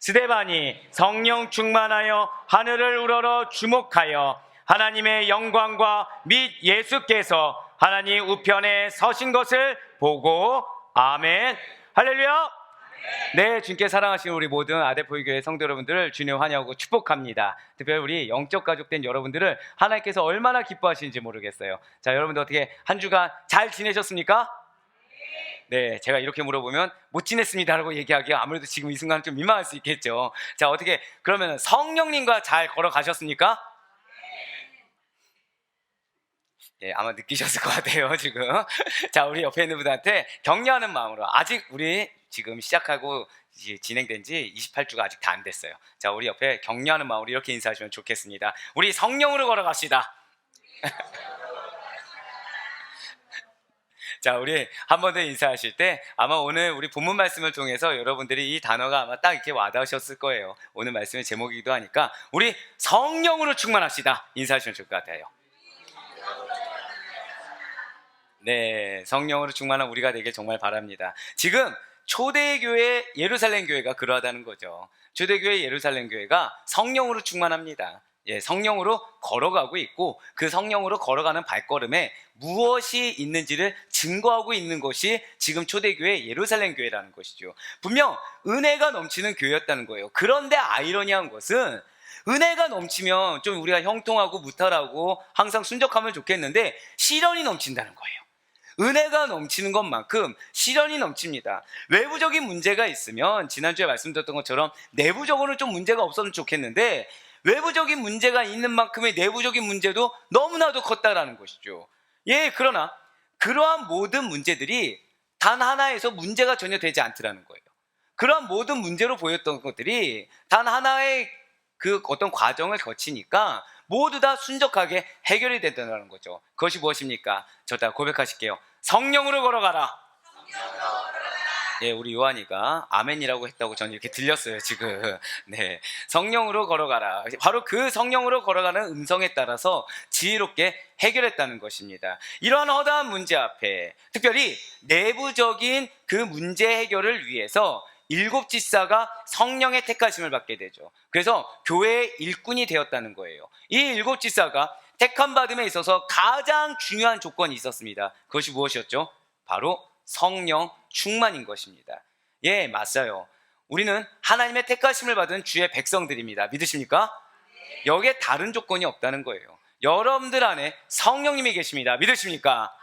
스데반이 성령 충만하여 하늘을 우러러 주목하여 하나님의 영광과 및 예수께서 하나님 우편에 서신 것을 보고 아멘. 할렐루야. 네, 주님께 사랑하시는 우리 모든 아데포이교회 성도 여러분들을 주님 환영하고 축복합니다. 특별히 우리 영적 가족된 여러분들을 하나님께서 얼마나 기뻐하시는지 모르겠어요. 자, 여러분들 어떻게 한 주간 잘 지내셨습니까? 네, 제가 이렇게 물어보면 못 지냈습니다라고 얘기하기가 아무래도 지금 이 순간 좀 민망할 수 있겠죠. 자, 어떻게 그러면 성령님과 잘 걸어가셨습니까? 예, 아마 느끼셨을 것 같아요, 지금. 자, 우리 옆에 있는 분한테 격려하는 마음으로, 아직 우리 지금 시작하고 진행된 지 28주가 아직 다 안 됐어요. 자, 우리 옆에 격려하는 마음으로 이렇게 인사하시면 좋겠습니다. 우리 성령으로 걸어갑시다. 자, 우리 한 번 더 인사하실 때 아마 오늘 우리 본문 말씀을 통해서 여러분들이 이 단어가 아마 딱 이렇게 와닿으셨을 거예요. 오늘 말씀의 제목이기도 하니까 우리 성령으로 충만합시다. 인사하시면 좋을 것 같아요. 네, 성령으로 충만한 우리가 되길 정말 바랍니다. 지금 초대교회 예루살렘 교회가 그러하다는 거죠. 초대교회 예루살렘 교회가 성령으로 충만합니다. 예, 성령으로 걸어가고 있고 그 성령으로 걸어가는 발걸음에 무엇이 있는지를 증거하고 있는 것이 지금 초대교회 예루살렘 교회라는 것이죠. 분명 은혜가 넘치는 교회였다는 거예요. 그런데 아이러니한 것은 은혜가 넘치면 좀 우리가 형통하고 무탈하고 항상 순적하면 좋겠는데 시련이 넘친다는 거예요. 은혜가 넘치는 것만큼 시련이 넘칩니다. 외부적인 문제가 있으면 지난주에 말씀드렸던 것처럼 내부적으로는 좀 문제가 없었으면 좋겠는데 외부적인 문제가 있는 만큼의 내부적인 문제도 너무나도 컸다라는 것이죠. 예, 그러나 그러한 모든 문제들이 단 하나에서 문제가 전혀 되지 않더라는 거예요. 그러한 모든 문제로 보였던 것들이 단 하나의 그 어떤 과정을 거치니까 모두 다 순적하게 해결이 된다는 거죠. 그것이 무엇입니까? 저 다 고백하실게요. 성령으로 걸어가라. 예, 우리 요한이가 아멘이라고 했다고 저는 이렇게 들렸어요, 지금. 네, 성령으로 걸어가라. 바로 그 성령으로 걸어가는 음성에 따라서 지혜롭게 해결했다는 것입니다. 이러한 허다한 문제 앞에 특별히 내부적인 그 문제 해결을 위해서 7 집사가 성령의 택하심을 받게 되죠. 그래서 교회의 일꾼이 되었다는 거예요. 이 7 집사가 택함 받음에 있어서 가장 중요한 조건이 있었습니다. 그것이 무엇이었죠? 바로 성령 충만인 것입니다. 예, 맞아요. 우리는 하나님의 택하심을 받은 주의 백성들입니다. 믿으십니까? 여기에 다른 조건이 없다는 거예요. 여러분들 안에 성령님이 계십니다. 믿으십니까?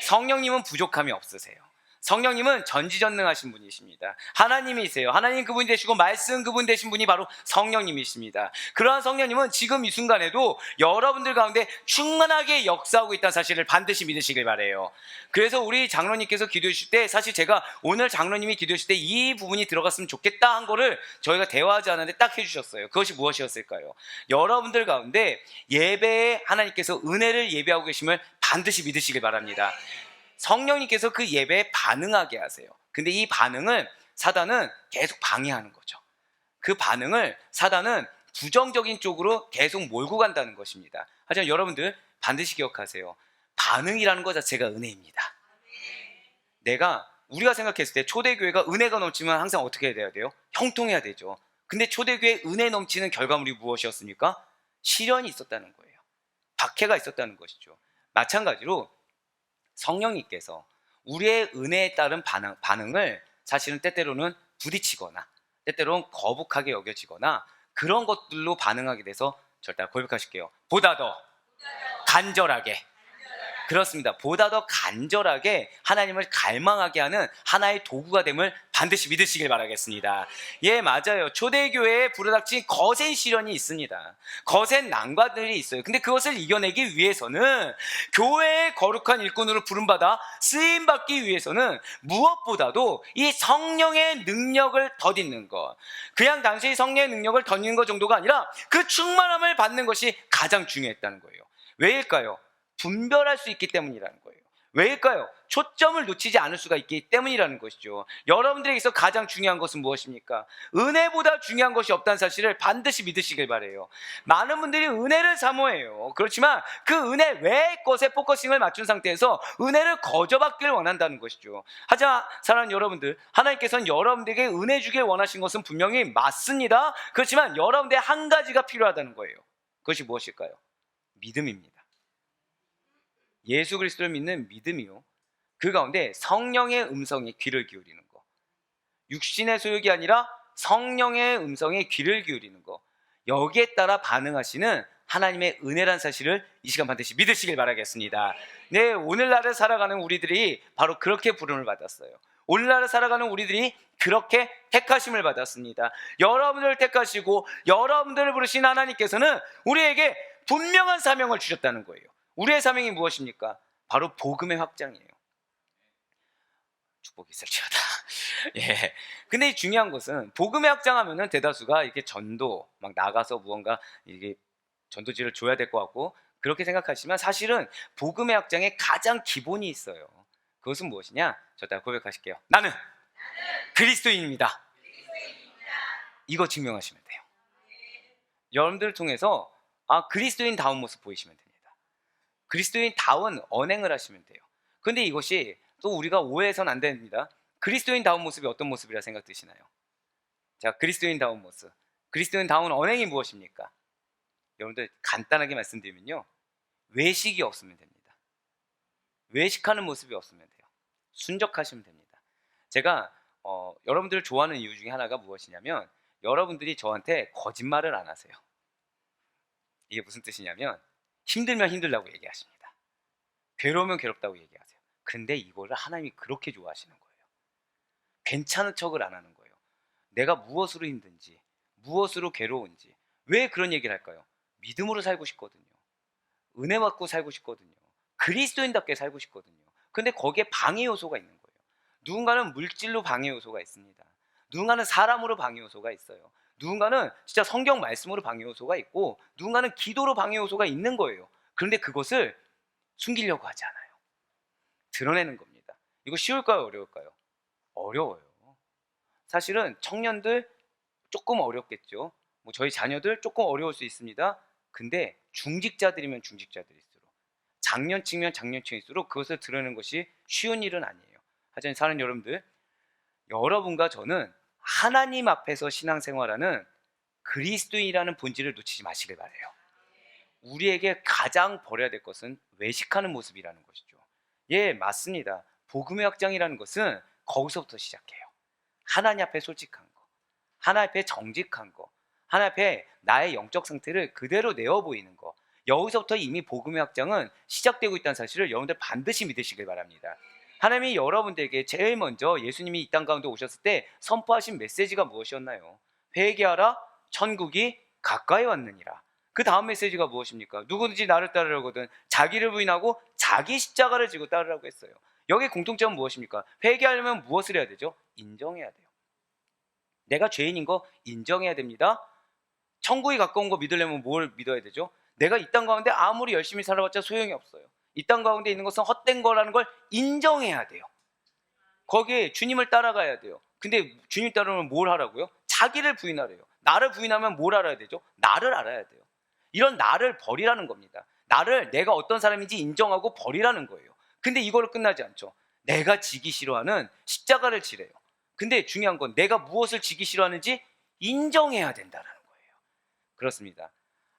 성령님은 부족함이 없으세요. 성령님은 전지전능하신 분이십니다. 하나님이세요. 하나님 그분이 되시고 말씀 그분 되신 분이 바로 성령님이십니다. 그러한 성령님은 지금 이 순간에도 여러분들 가운데 충만하게 역사하고 있다는 사실을 반드시 믿으시길 바라요. 그래서 우리 장로님께서 기도해 주실 때 사실 제가 오늘 장로님이 기도해 주실 때 이 부분이 들어갔으면 좋겠다 한 거를 저희가 대화하지 않았는데 딱 해주셨어요. 그것이 무엇이었을까요? 여러분들 가운데 예배에 하나님께서 은혜를 예배하고 계심을 반드시 믿으시길 바랍니다. 성령님께서 그 예배에 반응하게 하세요. 근데 이 반응을 사단은 계속 방해하는 거죠. 그 반응을 사단은 부정적인 쪽으로 계속 몰고 간다는 것입니다. 하지만 여러분들 반드시 기억하세요. 반응이라는 것 자체가 은혜입니다. 우리가 생각했을 때 초대교회가 은혜가 넘치면 항상 어떻게 해야 돼요? 형통해야 되죠. 근데 초대교회 은혜 넘치는 결과물이 무엇이었습니까? 시련이 있었다는 거예요. 박해가 있었다는 것이죠. 마찬가지로 성령님께서 우리의 은혜에 따른 반응을 사실은 때때로는 부딪히거나 때때로는 거북하게 여겨지거나 그런 것들로 반응하게 돼서 절대 고백하실게요. 보다 더 간절하게. 그렇습니다. 보다 더 간절하게 하나님을 갈망하게 하는 하나의 도구가 됨을 반드시 믿으시길 바라겠습니다. 예, 맞아요. 초대교회에 불어닥친 거센 시련이 있습니다. 거센 난관들이 있어요. 근데 그것을 이겨내기 위해서는 교회의 거룩한 일꾼으로 부름받아 쓰임받기 위해서는 무엇보다도 이 성령의 능력을 덧입는 것, 그냥 단순히 성령의 능력을 덧입는 것 정도가 아니라 그 충만함을 받는 것이 가장 중요했다는 거예요. 왜일까요? 분별할 수 있기 때문이라는 거예요. 왜일까요? 초점을 놓치지 않을 수가 있기 때문이라는 것이죠. 여러분들에게서 가장 중요한 것은 무엇입니까? 은혜보다 중요한 것이 없다는 사실을 반드시 믿으시길 바라요. 많은 분들이 은혜를 사모해요. 그렇지만 그 은혜 외의 것에 포커싱을 맞춘 상태에서 은혜를 거저받기를 원한다는 것이죠. 하지만 사랑하는 여러분들, 하나님께서는 여러분들에게 은혜 주길 원하신 것은 분명히 맞습니다. 그렇지만 여러분들의 한 가지가 필요하다는 거예요. 그것이 무엇일까요? 믿음입니다. 예수 그리스도를 믿는 믿음이요, 그 가운데 성령의 음성에 귀를 기울이는 거, 육신의 소욕이 아니라 성령의 음성에 귀를 기울이는 거, 여기에 따라 반응하시는 하나님의 은혜란 사실을 이 시간 반드시 믿으시길 바라겠습니다. 네, 오늘날을 살아가는 우리들이 바로 그렇게 부름을 받았어요. 오늘날을 살아가는 우리들이 그렇게 택하심을 받았습니다. 여러분들을 택하시고 여러분들을 부르신 하나님께서는 우리에게 분명한 사명을 주셨다는 거예요. 우리의 사명이 무엇입니까? 바로 복음의 확장이에요. 축복이 있을지어다. 예. 근데 중요한 것은 복음의 확장하면은 대다수가 이렇게 전도 막 나가서 무언가 이게 전도지를 줘야 될 것 같고 그렇게 생각하시지만 사실은 복음의 확장에 가장 기본이 있어요. 그것은 무엇이냐? 저 따라 고백하실게요. 나는 그리스도인입니다. 이거 증명하시면 돼요. 여러분들을 통해서 그리스도인다운 모습 보이시면 됩니다. 그리스도인다운 언행을 하시면 돼요. 근데 이것이 또 우리가 오해해서는 안 됩니다. 그리스도인다운 모습이 어떤 모습이라 생각 드시나요? 자, 그리스도인다운 모습, 그리스도인다운 언행이 무엇입니까? 여러분들 간단하게 말씀드리면요, 외식이 없으면 됩니다. 외식하는 모습이 없으면 돼요. 순적하시면 됩니다. 제가 여러분들을 좋아하는 이유 중에 하나가 무엇이냐면 여러분들이 저한테 거짓말을 안 하세요. 이게 무슨 뜻이냐면 힘들면 힘들다고 얘기하십니다. 괴로우면 괴롭다고 얘기하세요. 근데 이거를 하나님이 그렇게 좋아하시는 거예요. 괜찮은 척을 안 하는 거예요. 내가 무엇으로 힘든지, 무엇으로 괴로운지. 왜 그런 얘기를 할까요? 믿음으로 살고 싶거든요. 은혜 받고 살고 싶거든요. 그리스도인답게 살고 싶거든요. 근데 거기에 방해 요소가 있는 거예요. 누군가는 물질로 방해 요소가 있습니다. 누군가는 사람으로 방해 요소가 있어요. 누군가는 진짜 성경 말씀으로 방해 요소가 있고 누군가는 기도로 방해 요소가 있는 거예요. 그런데 그것을 숨기려고 하지 않아요. 드러내는 겁니다. 이거 쉬울까요? 어려울까요? 어려워요. 사실은 청년들 조금 어렵겠죠. 뭐 저희 자녀들 조금 어려울 수 있습니다. 근데 중직자들이면 중직자들일수록, 장년층이면 장년층일수록 그것을 드러내는 것이 쉬운 일은 아니에요. 하지만 사는 여러분들, 여러분과 저는 하나님 앞에서 신앙생활하는 그리스도인이라는 본질을 놓치지 마시길 바라요. 우리에게 가장 버려야 될 것은 외식하는 모습이라는 것이죠. 예, 맞습니다. 복음의 확장이라는 것은 거기서부터 시작해요. 하나님 앞에 솔직한 거, 하나님 앞에 정직한 거, 하나님 앞에 나의 영적 상태를 그대로 내어 보이는 거, 여기서부터 이미 복음의 확장은 시작되고 있다는 사실을 여러분들 반드시 믿으시길 바랍니다. 하나님이 여러분들에게 제일 먼저 예수님이 이 땅 가운데 오셨을 때 선포하신 메시지가 무엇이었나요? 회개하라, 천국이 가까이 왔느니라. 그 다음 메시지가 무엇입니까? 누구든지 나를 따르려거든 자기를 부인하고 자기 십자가를 지고 따르라고 했어요. 여기에 공통점은 무엇입니까? 회개하려면 무엇을 해야 되죠? 인정해야 돼요. 내가 죄인인 거 인정해야 됩니다. 천국이 가까운 거 믿으려면 뭘 믿어야 되죠? 내가 이 땅 가운데 아무리 열심히 살아봤자 소용이 없어요. 이 땅 가운데 있는 것은 헛된 거라는 걸 인정해야 돼요. 거기에 주님을 따라가야 돼요. 근데 주님 따르면 뭘 하라고요? 자기를 부인하래요. 나를 부인하면 뭘 알아야 되죠? 나를 알아야 돼요. 이런 나를 버리라는 겁니다. 나를, 내가 어떤 사람인지 인정하고 버리라는 거예요. 근데 이걸로 끝나지 않죠. 내가 지기 싫어하는 십자가를 지래요. 근데 중요한 건 내가 무엇을 지기 싫어하는지 인정해야 된다는 거예요. 그렇습니다.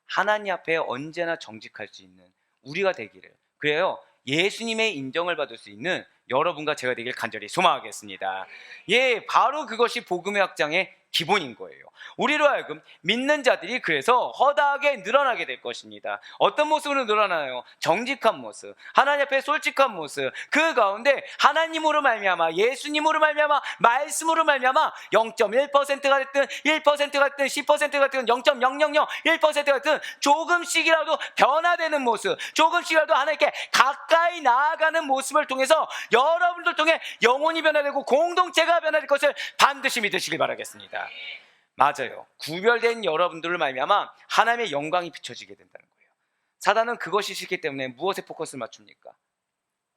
하나님 앞에 언제나 정직할 수 있는 우리가 되기를, 그래요, 예수님의 인정을 받을 수 있는 여러분과 제가 되길 간절히 소망하겠습니다. 예, 바로 그것이 복음의 확장의 기본인 거예요. 우리로 하여금 믿는 자들이 그래서 허다하게 늘어나게 될 것입니다. 어떤 모습으로 늘어나요? 정직한 모습, 하나님 앞에 솔직한 모습, 그 가운데 하나님으로 말미암아, 예수님으로 말미암아, 말씀으로 말미암아 0.1%가 됐든 1%가 됐든 10%가 됐든 0.0001%가 됐든 조금씩이라도 변화되는 모습, 조금씩이라도 하나님께 가까이 나아가는 모습을 통해서 여러분들 통해 영혼이 변화되고 공동체가 변화될 것을 반드시 믿으시길 바라겠습니다. 맞아요. 구별된 여러분들을 말미암아 하나님의 영광이 비춰지게 된다는 거예요. 사단은 그것이 싫기 때문에 무엇에 포커스를 맞춥니까?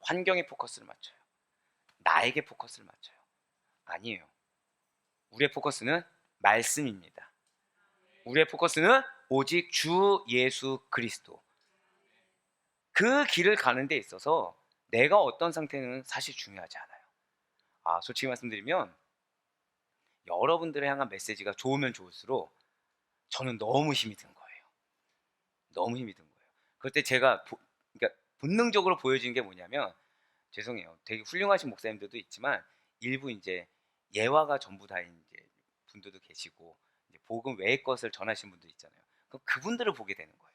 환경에 포커스를 맞춰요. 나에게 포커스를 맞춰요. 아니에요. 우리의 포커스는 말씀입니다. 우리의 포커스는 오직 주 예수 그리스도. 그 길을 가는 데 있어서 내가 어떤 상태는 사실 중요하지 않아요. 솔직히 말씀드리면 여러분들을 향한 메시지가 좋으면 좋을수록 저는 너무 힘이 든 거예요. 너무 힘이 든 거예요. 그럴 때 제가 그러니까 본능적으로 보여지는 게 뭐냐면, 죄송해요. 되게 훌륭하신 목사님들도 있지만 일부 이제 예화가 전부 다인 이제 분들도 계시고, 이제 복음 외의 것을 전하신 분도 있잖아요. 그럼 그분들을 보게 되는 거예요.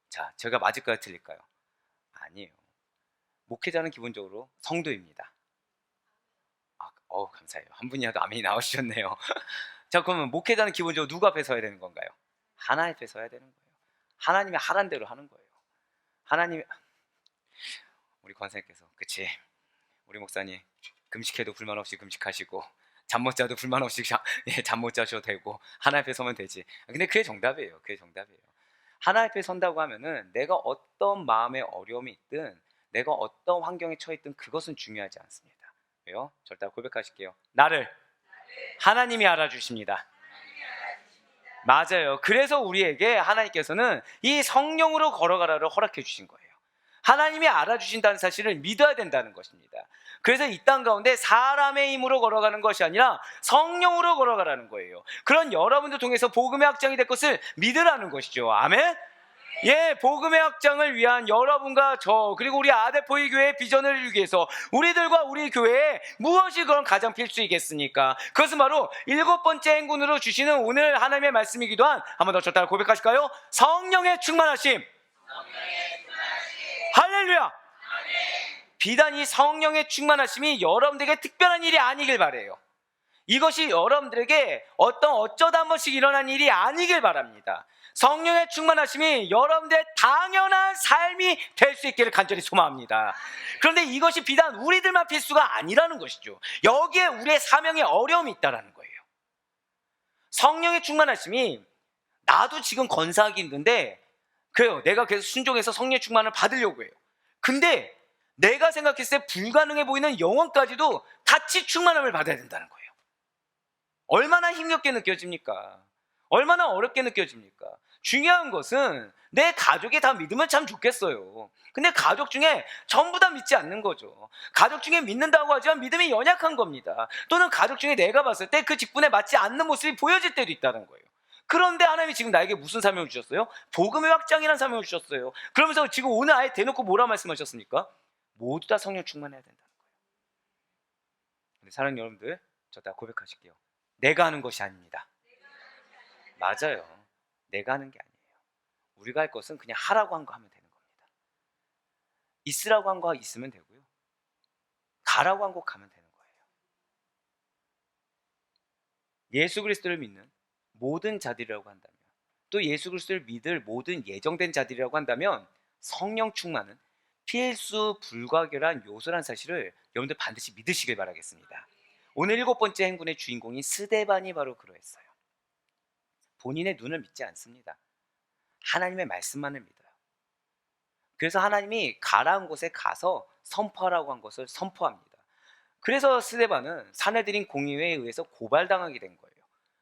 자, 제가 맞을까요, 틀릴까요? 아니에요. 목회자는 기본적으로 성도입니다. 감사해요. 한 분이라도 아멘이 나오셨네요. 자, 그러면 목회자는 기본적으로 누구 앞에 서야 되는 건가요? 하나님 앞에 서야 되는 거예요. 하나님이 하란 대로 하는 거예요. 하나님이, 우리 권사님께서, 그치, 우리 목사님 금식해도 불만 없이 금식하시고 잠 못 자도 불만 없이 잠 못 자셔도 되고 하나님 앞에 서면 되지. 근데 그게 정답이에요. 그게 정답이에요. 하나님 앞에 선다고 하면은 내가 어떤 마음의 어려움이 있든, 내가 어떤 환경에 처했든 그것은 중요하지 않습니다. 왜요? 절대 고백하실게요. 나를 하나님이 알아주십니다. 맞아요. 그래서 우리에게 하나님께서는 이 성령으로 걸어가라를 허락해 주신 거예요. 하나님이 알아주신다는 사실을 믿어야 된다는 것입니다. 그래서 이 땅 가운데 사람의 힘으로 걸어가는 것이 아니라 성령으로 걸어가라는 거예요. 그런 여러분들 통해서 복음의 확장이 될 것을 믿으라는 것이죠. 아멘? 예, 복음의 확장을 위한 여러분과 저, 그리고 우리 아데포이 교회의 비전을 이루기 위해서 우리들과 우리 교회에 무엇이 그런 가장 필수이겠습니까? 그것은 바로 7번째 행군으로 주시는 오늘 하나님의 말씀이기도 한, 한 번 더 저따라 고백하실까요? 성령의 충만하심. 할렐루야. 비단 이 성령의 충만하심이 여러분들에게 특별한 일이 아니길 바라요. 이것이 여러분들에게 어쩌다 한 번씩 일어난 일이 아니길 바랍니다. 성령의 충만하심이 여러분들의 당연한 삶이 될 수 있기를 간절히 소망합니다. 그런데 이것이 비단 우리들만 필수가 아니라는 것이죠. 여기에 우리의 사명에 어려움이 있다는 거예요. 성령의 충만하심이, 나도 지금 건사하기 힘든데 그래요, 내가 계속 순종해서 성령의 충만을 받으려고 해요. 근데 내가 생각했을 때 불가능해 보이는 영혼까지도 같이 충만함을 받아야 된다는 거예요. 얼마나 힘겹게 느껴집니까? 얼마나 어렵게 느껴집니까? 중요한 것은 내 가족이 다 믿으면 참 좋겠어요. 근데 가족 중에 전부 다 믿지 않는 거죠. 가족 중에 믿는다고 하지만 믿음이 연약한 겁니다. 또는 가족 중에 내가 봤을 때 그 직분에 맞지 않는 모습이 보여질 때도 있다는 거예요. 그런데 하나님이 지금 나에게 무슨 사명을 주셨어요? 복음의 확장이라는 사명을 주셨어요. 그러면서 지금 오늘 아예 대놓고 뭐라 말씀하셨습니까? 모두 다 성령 충만해야 된다는 거예요. 근데 사랑하는 여러분들, 저 다 고백하실게요. 내가 하는 것이 아닙니다. 맞아요. 내가 하는 게 아니에요. 우리가 할 것은 그냥 하라고 한 거 하면 되는 겁니다. 있으라고 한 거 있으면 되고요. 가라고 한 거 가면 되는 거예요. 예수 그리스도를 믿는 모든 자들이라고 한다면, 또 예수 그리스도를 믿을 모든 예정된 자들이라고 한다면 성령 충만은 필수 불가결한 요소란 사실을 여러분들 반드시 믿으시길 바라겠습니다. 오늘 7번째 행군의 주인공이 스데반이 바로 그러했어요. 본인의 눈을 믿지 않습니다. 하나님의 말씀만을 믿어요. 그래서 하나님이 가라한 곳에 가서 선포하라고 한 것을 선포합니다. 그래서 스데반은 사내들인 공의회에 의해서 고발당하게 된 거예요.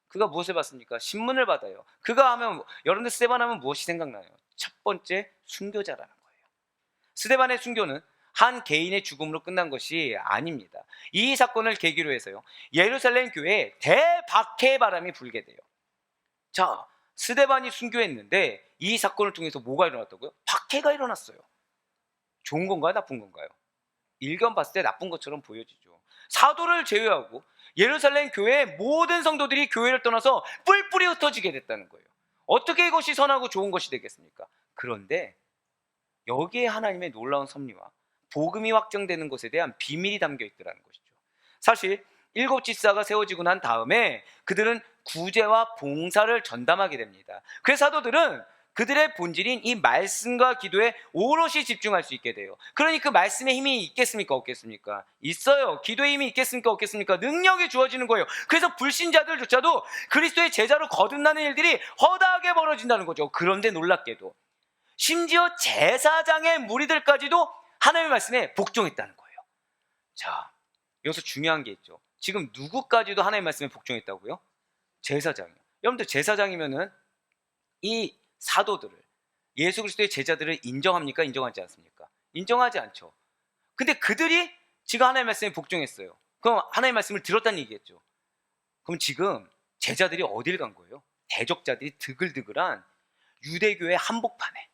그가 무엇을 받습니까? 신문을 받아요. 그가 하면, 여러분들 스데반 하면 무엇이 생각나요? 첫 번째, 순교자라는 거예요. 스데반의 순교는 한 개인의 죽음으로 끝난 것이 아닙니다. 이 사건을 계기로 해서요, 예루살렘 교회에 대박해의 바람이 불게 돼요. 자, 스데반이 순교했는데 이 사건을 통해서 뭐가 일어났다고요? 박해가 일어났어요. 좋은 건가요? 나쁜 건가요? 일견 봤을 때 나쁜 것처럼 보여지죠. 사도를 제외하고 예루살렘 교회의 모든 성도들이 교회를 떠나서 뿔뿔이 흩어지게 됐다는 거예요. 어떻게 이것이 선하고 좋은 것이 되겠습니까? 그런데 여기에 하나님의 놀라운 섭리와 복음이 확정되는 것에 대한 비밀이 담겨 있더라는 것이죠. 사실 7 집사가 세워지고 난 다음에 그들은 구제와 봉사를 전담하게 됩니다. 그래서 사도들은 그들의 본질인 이 말씀과 기도에 오롯이 집중할 수 있게 돼요. 그러니 그 말씀의 힘이 있겠습니까? 없겠습니까? 있어요. 기도의 힘이 있겠습니까? 없겠습니까? 능력이 주어지는 거예요. 그래서 불신자들조차도 그리스도의 제자로 거듭나는 일들이 허다하게 벌어진다는 거죠. 그런데 놀랍게도 심지어 제사장의 무리들까지도 하나님의 말씀에 복종했다는 거예요. 자, 여기서 중요한 게 있죠. 지금 누구까지도 하나님의 말씀에 복종했다고요? 제사장이요. 여러분들 제사장이면은 이 사도들을, 예수 그리스도의 제자들을 인정합니까? 인정하지 않습니까? 인정하지 않죠. 근데 그들이 지금 하나님의 말씀에 복종했어요. 그럼 하나님의 말씀을 들었다는 얘기겠죠. 그럼 지금 제자들이 어딜 간 거예요? 대적자들이 드글드글한 유대교의 한복판에,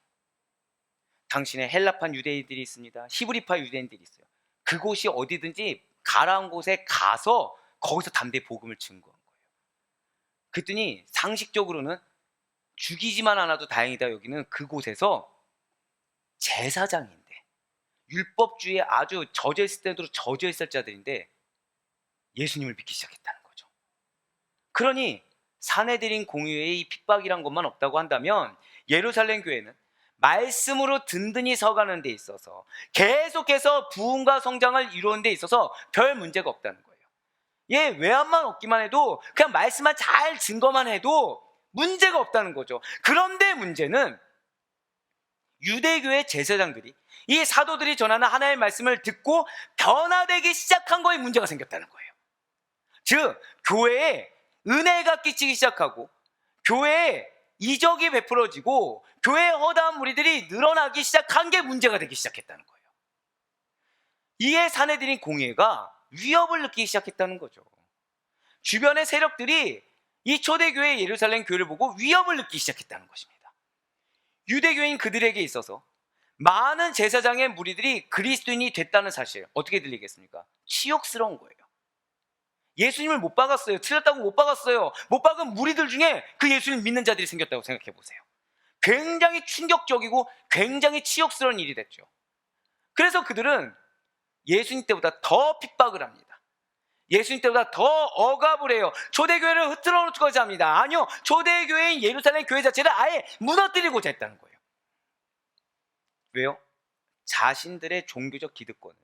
당신의 헬라판 유대인들이 있습니다. 히브리파 유대인들이 있어요. 그곳이 어디든지 가라운 곳에 가서 거기서 담대히 복음을 증거한 거예요. 그랬더니 상식적으로는 죽이지만 않아도 다행이다 여기는 그곳에서 제사장인데, 율법주의에 아주 젖어있을 때도 젖어있을 자들인데 예수님을 믿기 시작했다는 거죠. 그러니 사내들인 공유의 이 핍박이란 것만 없다고 한다면 예루살렘 교회는 말씀으로 든든히 서가는 데 있어서, 계속해서 부흥과 성장을 이루는 데 있어서 별 문제가 없다는 거예요. 예, 외압만 없기만 해도, 그냥 말씀만 잘 증거만 해도 문제가 없다는 거죠. 그런데 문제는 유대교의 제사장들이 이 사도들이 전하는 하나님의 말씀을 듣고 변화되기 시작한 거에 문제가 생겼다는 거예요. 즉, 교회에 은혜가 끼치기 시작하고 교회에 이적이 베풀어지고 교회의 허다한 무리들이 늘어나기 시작한 게 문제가 되기 시작했다는 거예요. 이에 사내들인 공회가 위협을 느끼기 시작했다는 거죠. 주변의 세력들이 이 초대교회 예루살렘 교회를 보고 위협을 느끼기 시작했다는 것입니다. 유대교인 그들에게 있어서 많은 제사장의 무리들이 그리스도인이 됐다는 사실, 어떻게 들리겠습니까? 치욕스러운 거예요. 예수님을 못 박았어요. 틀렸다고 못 박았어요. 못 박은 무리들 중에 그 예수님 믿는 자들이 생겼다고 생각해 보세요. 굉장히 충격적이고 굉장히 치욕스러운 일이 됐죠. 그래서 그들은 예수님 때보다 더 핍박을 합니다. 예수님 때보다 더 억압을 해요. 초대교회를 흐트러 놓고자 합니다. 아니요, 초대교회인 예루살렘 교회 자체를 아예 무너뜨리고자 했다는 거예요. 왜요? 자신들의 종교적 기득권을,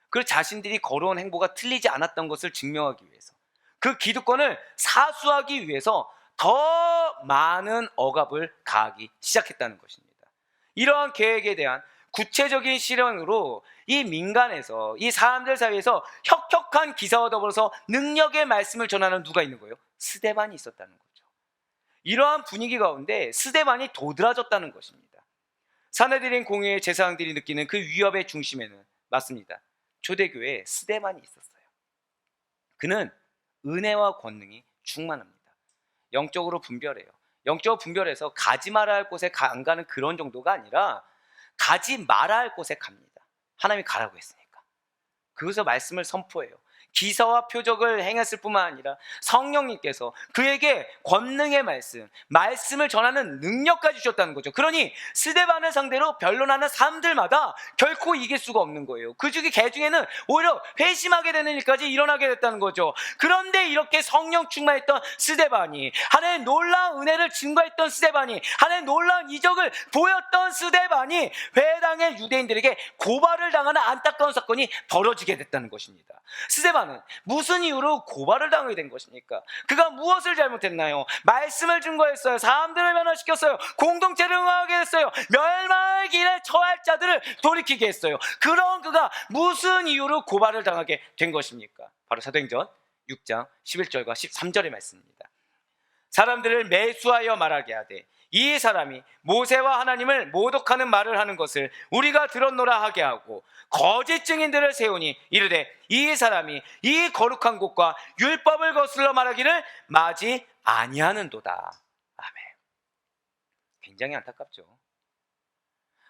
그 자신들이 걸어온 행보가 틀리지 않았던 것을 증명하기 위해서, 그 기득권을 사수하기 위해서 더 많은 억압을 가하기 시작했다는 것입니다. 이러한 계획에 대한 구체적인 실현으로 이 민간에서, 이 사람들 사이에서 혁혁한 기사와 더불어서 능력의 말씀을 전하는 누가 있는 거예요? 스데반이 있었다는 거죠. 이러한 분위기 가운데 스데반이 도드라졌다는 것입니다. 사내들인 공회의 제사장들이 느끼는 그 위협의 중심에는, 맞습니다, 초대교회에 스데반이 있었어요. 그는 은혜와 권능이 충만합니다. 영적으로 분별해요. 영적으로 분별해서 가지 말아야 할 곳에 안 가는 그런 정도가 아니라 가지 말아야 할 곳에 갑니다. 하나님이 가라고 했으니까. 그것을 말씀을 선포해요. 기사와 표적을 행했을 뿐만 아니라 성령님께서 그에게 권능의 말씀을 전하는 능력까지 주셨다는 거죠. 그러니 스데반을 상대로 변론하는 사람들마다 결코 이길 수가 없는 거예요. 그 중에 개 중에는 오히려 회심하게 되는 일까지 일어나게 됐다는 거죠. 그런데 이렇게 성령 충만했던 스데반이, 하나님의 놀라운 은혜를 증거했던 스데반이, 하나님의 놀라운 이적을 보였던 스데반이 회당의 유대인들에게 고발을 당하는 안타까운 사건이 벌어지게 됐다는 것입니다. 스데반은 무슨 이유로 고발을 당하게 된 것입니까? 그가 무엇을 잘못했나요? 말씀을 증거했어요. 사람들을 변화시켰어요. 공동체를 응하게 했어요. 멸망의 길에 처할 자들을 돌이키게 했어요. 그런 그가 무슨 이유로 고발을 당하게 된 것입니까? 바로 사도행전 6장 11절과 13절의 말씀입니다. 사람들을 매수하여 말하게 하되 이 사람이 모세와 하나님을 모독하는 말을 하는 것을 우리가 들었노라 하게 하고 거짓 증인들을 세우니 이르되 이 사람이 이 거룩한 곳과 율법을 거슬러 말하기를 마지 아니하는도다. 아멘. 굉장히 안타깝죠.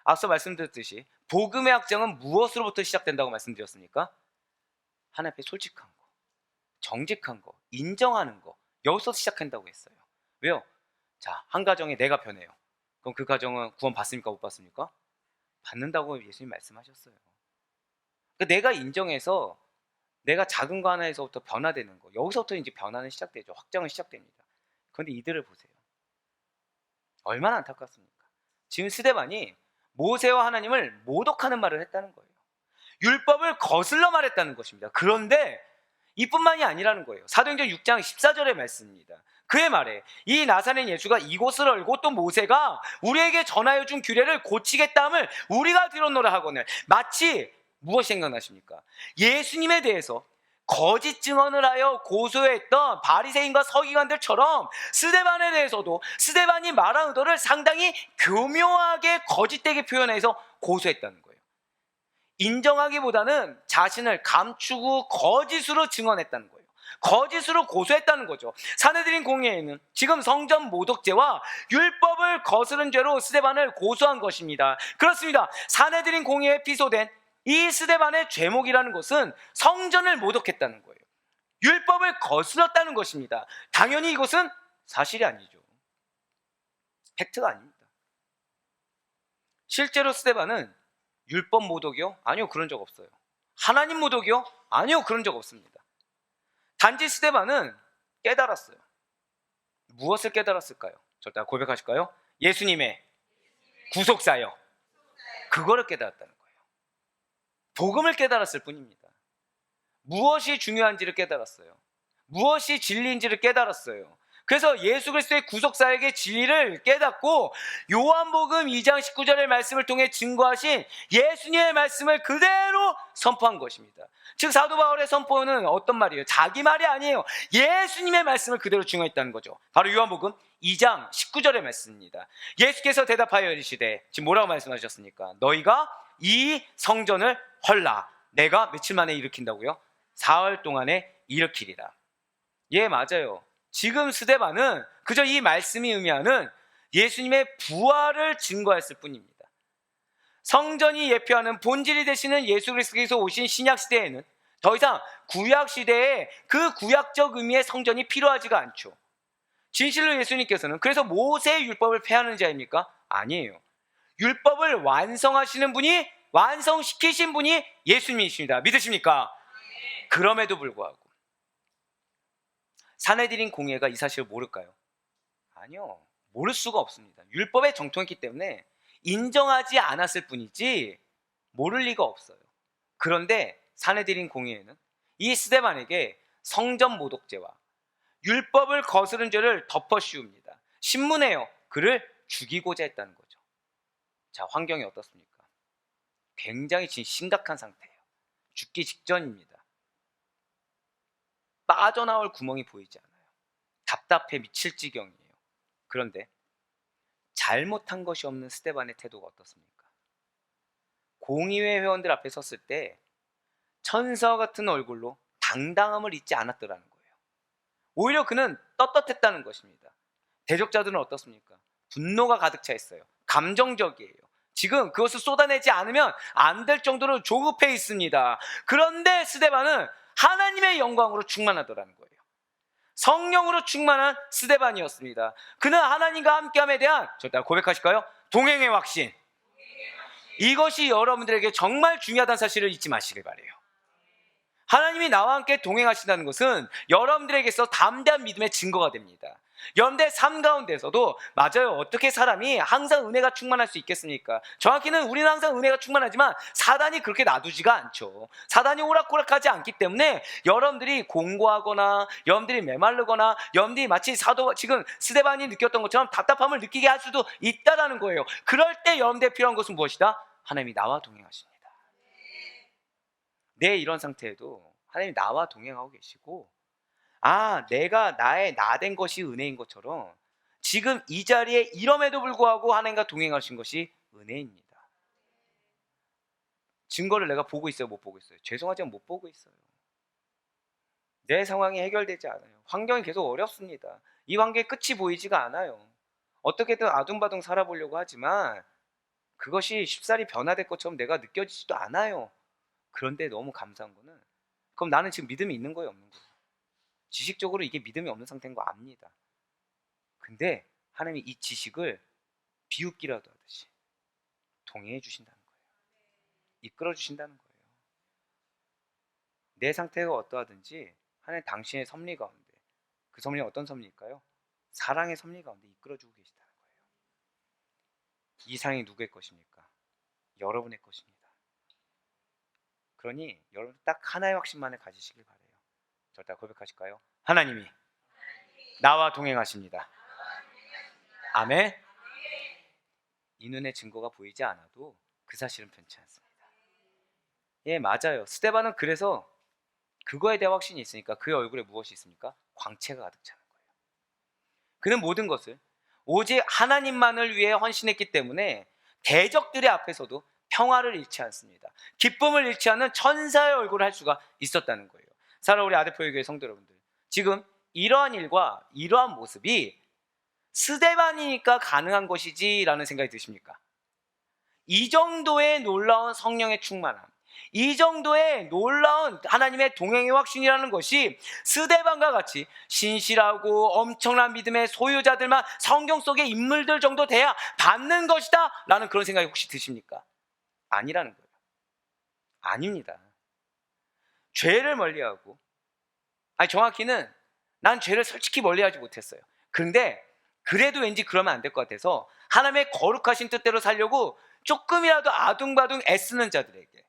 앞서 말씀드렸듯이 복음의 확장은 무엇으로부터 시작된다고 말씀드렸습니까? 하나님 앞에 솔직한 거, 정직한 거, 인정하는 거, 여기서 시작한다고 했어요. 왜요? 자, 한 가정에 내가 변해요. 그럼 그 가정은 구원 받습니까? 못 받습니까? 받는다고 예수님 말씀하셨어요. 그러니까 내가 인정해서 내가 작은 거 하나에서부터 변화되는 거, 여기서부터 이제 변화는 시작되죠. 확장은 시작됩니다. 그런데 이들을 보세요. 얼마나 안타깝습니까? 지금 스데반이 모세와 하나님을 모독하는 말을 했다는 거예요. 율법을 거슬러 말했다는 것입니다. 그런데 이뿐만이 아니라는 거예요. 사도행전 6장 14절의 말씀입니다. 그의 말에 이 나사렛 예수가 이곳을 알고 또 모세가 우리에게 전하여 준 규례를 고치겠다함을 우리가 들었노라 하거늘. 마치 무엇이 생각나십니까? 예수님에 대해서 거짓 증언을 하여 고소했던 바리새인과 서기관들처럼 스데반에 대해서도 스데반이 말한 의도를 상당히 교묘하게 거짓되게 표현해서 고소했다는 거예요. 인정하기보다는 자신을 감추고 거짓으로 증언했다는 거예요. 거짓으로 고소했다는 거죠. 사내들인 공회에는 지금 성전 모독죄와 율법을 거스른 죄로 스데반을 고소한 것입니다. 그렇습니다. 사내들인 공회에 피소된 이 스데반의 죄목이라는 것은 성전을 모독했다는 거예요. 율법을 거스렀다는 것입니다. 당연히 이것은 사실이 아니죠. 팩트가 아닙니다. 실제로 스데반은 율법 모독이요? 아니요, 그런 적 없어요. 하나님 모독이요? 아니요, 그런 적 없습니다. 단지 스데반은 깨달았어요. 무엇을 깨달았을까요? 절대 고백하실까요? 예수님의 구속사요. 그거를 깨달았다는 거예요. 복음을 깨달았을 뿐입니다. 무엇이 중요한지를 깨달았어요. 무엇이 진리인지를 깨달았어요. 그래서 예수 그리스도의 구속사역의 진리를 깨닫고 요한복음 2장 19절의 말씀을 통해 증거하신 예수님의 말씀을 그대로 선포한 것입니다. 즉 사도 바울의 선포는 어떤 말이에요? 자기 말이 아니에요. 예수님의 말씀을 그대로 증거했다는 거죠. 바로 요한복음 2장 19절의 말씀입니다. 예수께서 대답하여 이르시되, 지금 뭐라고 말씀하셨습니까? 너희가 이 성전을 헐라. 내가 며칠 만에 일으킨다고요? 사흘 동안에 일으키리라. 예, 맞아요. 지금 스데반은 그저 이 말씀이 의미하는 예수님의 부활을 증거했을 뿐입니다. 성전이 예표하는 본질이 되시는 예수 그리스도께서 오신 신약 시대에는 더 이상 구약 시대에 그 구약적 의미의 성전이 필요하지가 않죠. 진실로 예수님께서는 그래서 모세의 율법을 폐하는 자입니까? 아니에요. 율법을 완성하시는 분이, 완성시키신 분이 예수님이십니다. 믿으십니까? 그럼에도 불구하고 사내들인 공회가 이 사실을 모를까요? 아니요, 모를 수가 없습니다. 율법에 정통했기 때문에 인정하지 않았을 뿐이지 모를 리가 없어요. 그런데 사내들인 공회에는 이 스데반에게 성전 모독죄와 율법을 거스른 죄를 덮어 씌웁니다. 신문해요. 그를 죽이고자 했다는 거죠. 자, 환경이 어떻습니까? 굉장히 지금 심각한 상태예요. 죽기 직전입니다. 빠져나올 구멍이 보이지 않아요. 답답해 미칠 지경이에요. 그런데 잘못한 것이 없는 스데반의 태도가 어떻습니까? 공의회 회원들 앞에 섰을 때 천사와 같은 얼굴로 당당함을 잊지 않았더라는 거예요. 오히려 그는 떳떳했다는 것입니다. 대적자들은 어떻습니까? 분노가 가득 차 있어요. 감정적이에요. 지금 그것을 쏟아내지 않으면 안 될 정도로 조급해 있습니다. 그런데 스데반은 하나님의 영광으로 충만하더라는 거예요. 성령으로 충만한 스데반이었습니다. 그는 하나님과 함께함에 대한, 저따 고백하실까요? 동행의 확신. 이것이 여러분들에게 정말 중요하다는 사실을 잊지 마시길 바라요. 하나님이 나와 함께 동행하신다는 것은 여러분들에게서 담대한 믿음의 증거가 됩니다. 여러분들의 삶 가운데서도 맞아요. 어떻게 사람이 항상 은혜가 충만할 수 있겠습니까? 정확히는 우리는 항상 은혜가 충만하지만 사단이 그렇게 놔두지가 않죠. 사단이 오락가락하지 않기 때문에 여러분들이 공고하거나 여러분들이 메말르거나 여러분들이 마치 지금 스데반이 느꼈던 것처럼 답답함을 느끼게 할 수도 있다라는 거예요. 그럴 때 여러분들의 필요한 것은 무엇이다? 하나님이 나와 동행하십니다. 내 이런 상태에도 하나님이 나와 동행하고 계시고, 내가 나의 나 된 것이 은혜인 것처럼 지금 이 자리에 이럼에도 불구하고 하나님과 동행하신 것이 은혜입니다. 증거를 내가 보고 있어요? 못 보고 있어요? 죄송하지만 못 보고 있어요. 내 상황이 해결되지 않아요. 환경이 계속 어렵습니다. 이 관계의 끝이 보이지가 않아요. 어떻게든 아둥바둥 살아보려고 하지만 그것이 쉽사리 변화될 것처럼 내가 느껴지지도 않아요. 그런데 너무 감사한 거는, 그럼 나는 지금 믿음이 있는 거예요, 없는 거예요? 지식적으로 이게 믿음이 없는 상태인 거 압니다. 근데 하나님이 이 지식을 비웃기라도 하듯이 동의해 주신다는 거예요. 이끌어 주신다는 거예요. 내 상태가 어떠하든지 하나님 당신의 섭리 가운데, 그 섭리는 어떤 섭리일까요? 사랑의 섭리 가운데 이끌어 주고 계시다는 거예요. 이 상이 누구의 것입니까? 여러분의 것입니다. 그러니 여러분 딱 하나의 확신만을 가지시길 바라요. 저다 고백하실까요? 하나님이 나와 동행하십니다. 아멘. 이 눈에 증거가 보이지 않아도 그 사실은 변치 않습니다. 예, 맞아요. 스데반은 그래서 그거에 대한 확신이 있으니까 그의 얼굴에 무엇이 있습니까? 광채가 가득 차는 거예요. 그는 모든 것을 오직 하나님만을 위해 헌신했기 때문에 대적들의 앞에서도 평화를 잃지 않습니다. 기쁨을 잃지 않는 천사의 얼굴을 할 수가 있었다는 거예요. 사랑하는 우리 아데포유교회 성도 여러분들, 지금 이러한 일과 이러한 모습이 스데반이니까 가능한 것이지라는 생각이 드십니까? 이 정도의 놀라운 성령의 충만함, 이 정도의 놀라운 하나님의 동행의 확신이라는 것이 스데반과 같이 신실하고 엄청난 믿음의 소유자들만 성경 속의 인물들 정도 돼야 받는 것이다 라는 그런 생각이 혹시 드십니까? 아니라는 거예요. 아닙니다. 죄를 멀리하고, 정확히는 난 죄를 솔직히 멀리하지 못했어요. 그런데 그래도 왠지 그러면 안 될 것 같아서 하나님의 거룩하신 뜻대로 살려고 조금이라도 아둥바둥 애쓰는 자들에게,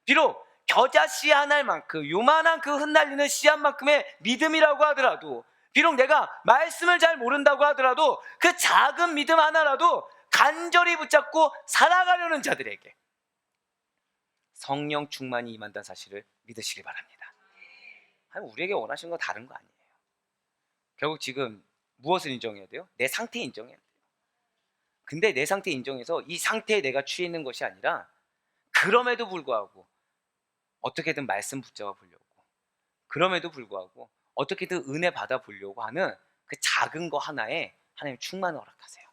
비록 겨자씨 한 알만큼, 요만한 그 흩날리는 씨앗만큼의 믿음이라고 하더라도, 비록 내가 말씀을 잘 모른다고 하더라도 그 작은 믿음 하나라도 간절히 붙잡고 살아가려는 자들에게 성령 충만이 임한다는 사실을 믿으시기 바랍니다. 우리에게 원하시는 건 다른 거 아니에요. 결국 지금 무엇을 인정해야 돼요? 내 상태 인정해야 돼요. 근데 내 상태 인정해서 이 상태에 내가 취해 있는 것이 아니라, 그럼에도 불구하고 어떻게든 말씀 붙잡아 보려고, 그럼에도 불구하고 어떻게든 은혜 받아 보려고 하는 그 작은 거 하나에 하나님 충만을 허락하세요.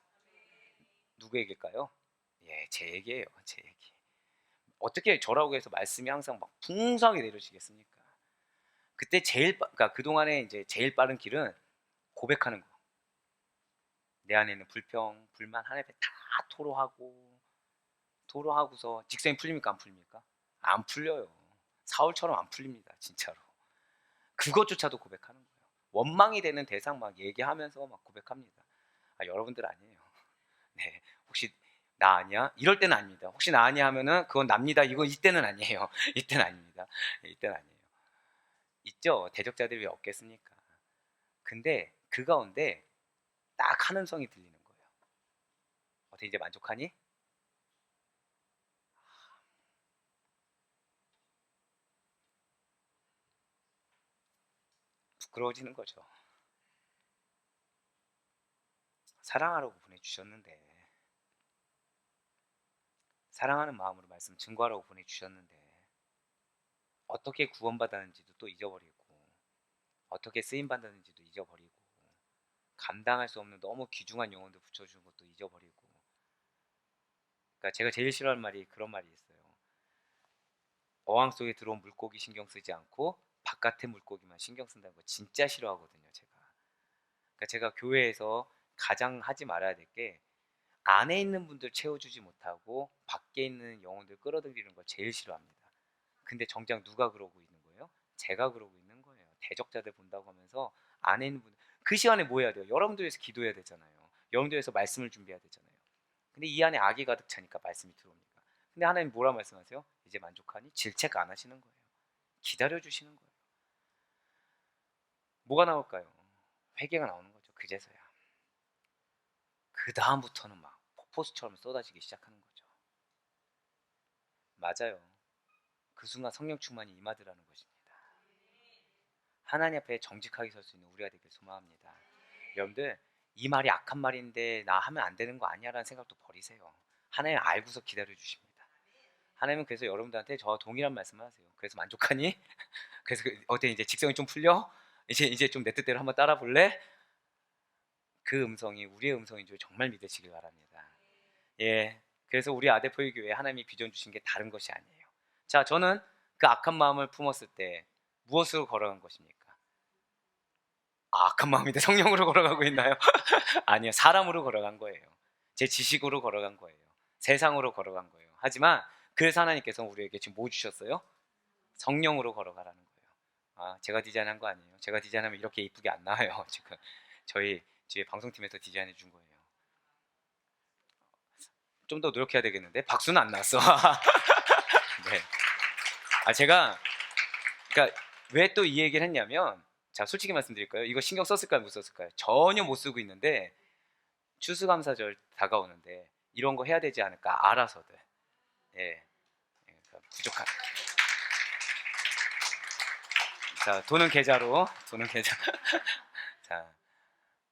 누구에게일까요? 예, 제 얘기예요. 제 얘기. 어떻게 저라고 해서 말씀이 항상 막 풍성하게 내려지겠습니까? 그때 그러니까 그동안에 이제 제일 빠른 길은 고백하는 거. 내 안에 있는 불평, 불만 하나님께 다 토로하고서 직성이 풀립니까? 안 풀립니까? 안 풀려요. 사울처럼 안 풀립니다. 진짜로. 그것조차도 고백하는 거예요. 원망이 되는 대상 막 얘기하면서 막 고백합니다. 여러분들 아니에요. 네, 혹시 나 아니야? 이럴 때는 아닙니다. 혹시 나 아니야 하면은 그건 납니다. 이때는 아니에요. 이때는 아닙니다. 이때는 아니에요. 있죠. 대적자들이 왜 없겠습니까? 근데 그 가운데 딱 한 음성이 들리는 거예요. 어떻게 이제 만족하니? 부끄러워지는 거죠. 사랑하라고 보내주셨는데, 사랑하는 마음으로 말씀 증거하라고 보내주셨는데, 어떻게 구원받았는지도 또 잊어버리고, 어떻게 쓰임받았는지도 잊어버리고, 감당할 수 없는 너무 귀중한 영혼들 붙여주는 것도 잊어버리고. 그러니까 제가 제일 싫어하는 말이 그런 말이 있어요. 어항 속에 들어온 물고기 신경 쓰지 않고 바깥의 물고기만 신경 쓴다는 거 진짜 싫어하거든요, 제가. 그러니까 제가 교회에서 가장 하지 말아야 될 게, 안에 있는 분들 채워주지 못하고 밖에 있는 영혼들 끌어들이는 걸 제일 싫어합니다. 근데 정작 누가 그러고 있는 거예요? 제가 그러고 있는 거예요. 대적자들 본다고 하면서 안에 있는 분들, 그 시간에 뭐 해야 돼요? 여러분들 위해서 기도해야 되잖아요. 여러분들 위해서 말씀을 준비해야 되잖아요. 근데 이 안에 악이 가득 차니까 말씀이 들어옵니까? 근데 하나님 뭐라 말씀하세요? 이제 만족하니? 질책 안 하시는 거예요. 기다려주시는 거예요. 뭐가 나올까요? 회개가 나오는 거죠. 그제서야. 그 다음부터는 막 폭포수처럼 쏟아지기 시작하는 거죠. 맞아요. 그 순간 성령 충만이 임하더라는 것입니다. 하나님 앞에 정직하게 설 수 있는 우리가 되길 소망합니다. 여러분들, 이 말이 악한 말인데 나 하면 안 되는 거 아니야 라는 생각도 버리세요. 하나님 알고서 기다려 주십니다. 하나님은 그래서 여러분들한테 저와 동일한 말씀을 하세요. 그래서 만족하니? 그래서 어때, 이제 직성이 좀 풀려? 이제 좀 내 뜻대로 한번 따라 볼래? 그 음성이 우리의 음성인 줄 정말 믿으시길 바랍니다. 예, 그래서 우리 아데포유 교회에 하나님이 비전 주신 게 다른 것이 아니에요. 자, 저는 그 악한 마음을 품었을 때 무엇으로 걸어간 것입니까? 악한 마음인데 성령으로 걸어가고 있나요? 아니요, 사람으로 걸어간 거예요. 제 지식으로 걸어간 거예요. 세상으로 걸어간 거예요. 하지만 그래서 하나님께서 우리에게 지금 뭐 주셨어요? 성령으로 걸어가라는 거예요. 제가 디자인한 거 아니에요. 제가 디자인하면 이렇게 이쁘게 안 나와요. 지금 저희 뒤에 방송팀에서 디자인해 준 거예요. 좀 더 노력해야 되겠는데 박수는 안 났어. 네. 제가 그러니까 왜 또 이 얘기를 했냐면, 자, 솔직히 말씀드릴까요? 이거 신경 썼을까요, 못 썼을까요? 전혀 못 쓰고 있는데 추수감사절 다가오는데 이런 거 해야 되지 않을까, 알아서들. 예, 그러니까 부족한. 자, 돈은 계좌로, 돈은 계좌. 자,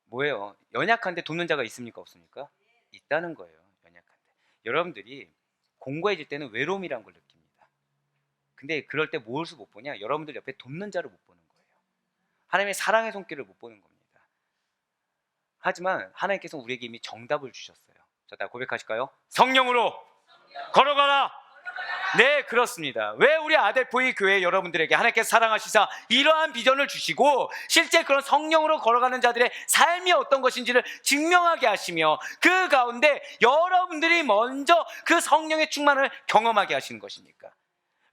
뭐예요? 연약한데 돕는 자가 있습니까, 없습니까? 있다는 거예요. 연약한데. 여러분들이 공고해질 때는 외로움이란 걸 느낍니다. 근데 그럴 때 무엇을 못 보냐? 여러분들 옆에 돕는 자를 못 보는 거예요. 하나님의 사랑의 손길을 못 보는 겁니다. 하지만 하나님께서 우리에게 이미 정답을 주셨어요. 자, 다 고백하실까요? 성령으로 걸어가라. 네, 그렇습니다. 왜 우리 아델포이 교회 여러분들에게 하나님께서 사랑하시사 이러한 비전을 주시고 실제 그런 성령으로 걸어가는 자들의 삶이 어떤 것인지를 증명하게 하시며 그 가운데 여러분들이 먼저 그 성령의 충만을 경험하게 하시는 것입니까?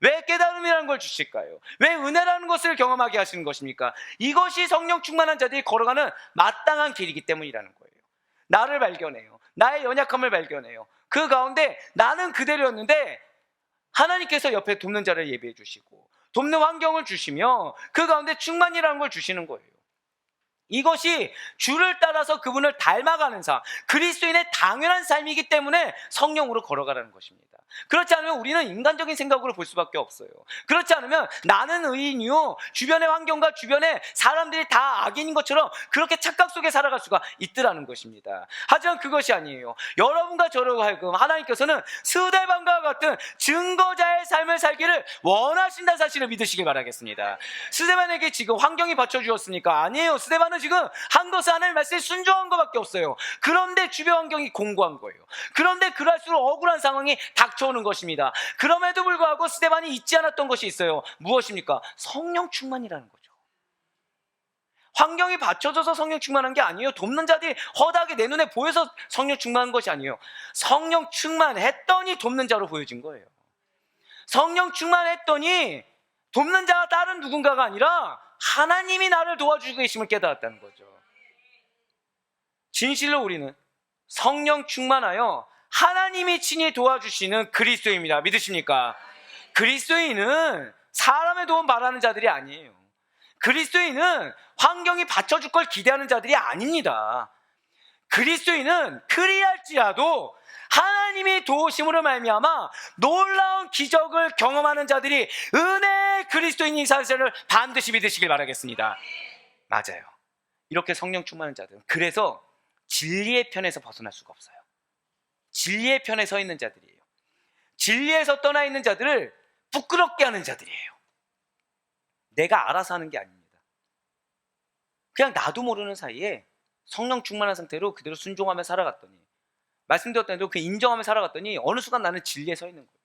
왜 깨달음이라는 걸 주실까요? 왜 은혜라는 것을 경험하게 하시는 것입니까? 이것이 성령 충만한 자들이 걸어가는 마땅한 길이기 때문이라는 거예요. 나를 발견해요. 나의 연약함을 발견해요. 그 가운데 나는 그대로였는데 하나님께서 옆에 돕는 자를 예비해 주시고 돕는 환경을 주시며 그 가운데 충만이라는 걸 주시는 거예요. 이것이 주를 따라서 그분을 닮아가는 삶, 그리스도인의 당연한 삶이기 때문에 성령으로 걸어가라는 것입니다. 그렇지 않으면 우리는 인간적인 생각으로 볼 수밖에 없어요. 그렇지 않으면 나는 의인이요, 주변의 환경과 주변의 사람들이 다 악인인 것처럼 그렇게 착각 속에 살아갈 수가 있더라는 것입니다. 하지만 그것이 아니에요. 여러분과 저로 하여금 하나님께서는 스데반과 같은 증거자의 삶을 살기를 원하신다는 사실을 믿으시길 바라겠습니다. 스데반에게 지금 환경이 받쳐주었습니까? 아니에요. 스데반은 지금 한 것은 하나님의 말씀에 순종한 것밖에 없어요. 그런데 주변 환경이 공고한 거예요. 그런데 그럴수록 억울한 상황이 닥쳐오는 것입니다. 그럼에도 불구하고 스데반이 잊지 않았던 것이 있어요. 무엇입니까? 성령 충만이라는 거죠. 환경이 받쳐져서 성령 충만한 게 아니에요. 돕는 자들이 허다하게 내 눈에 보여서 성령 충만한 것이 아니에요. 성령 충만했더니 돕는 자로 보여진 거예요. 성령 충만했더니 돕는 자가 다른 누군가가 아니라 하나님이 나를 도와주고 계심을 깨달았다는 거죠. 진실로 우리는 성령 충만하여 하나님이 친히 도와주시는 그리스도입니다. 믿으십니까? 그리스도인은 사람의 도움 바라는 자들이 아니에요. 그리스도인은 환경이 받쳐줄 걸 기대하는 자들이 아닙니다. 그리스도인은 그리할지라도 하나님이 도우심으로 말미암아 놀라운 기적을 경험하는 자들이 은혜의 그리스도인인 사실을 반드시 믿으시길 바라겠습니다. 맞아요. 이렇게 성령 충만한 자들은 그래서 진리의 편에서 벗어날 수가 없어요. 진리의 편에 서 있는 자들이에요. 진리에서 떠나 있는 자들을 부끄럽게 하는 자들이에요. 내가 알아서 하는 게 아닙니다. 그냥 나도 모르는 사이에 성령 충만한 상태로 그대로 순종하며 살아갔더니, 말씀드렸던 대로 그 인정하며 살아갔더니 어느 순간 나는 진리에 서 있는 거예요.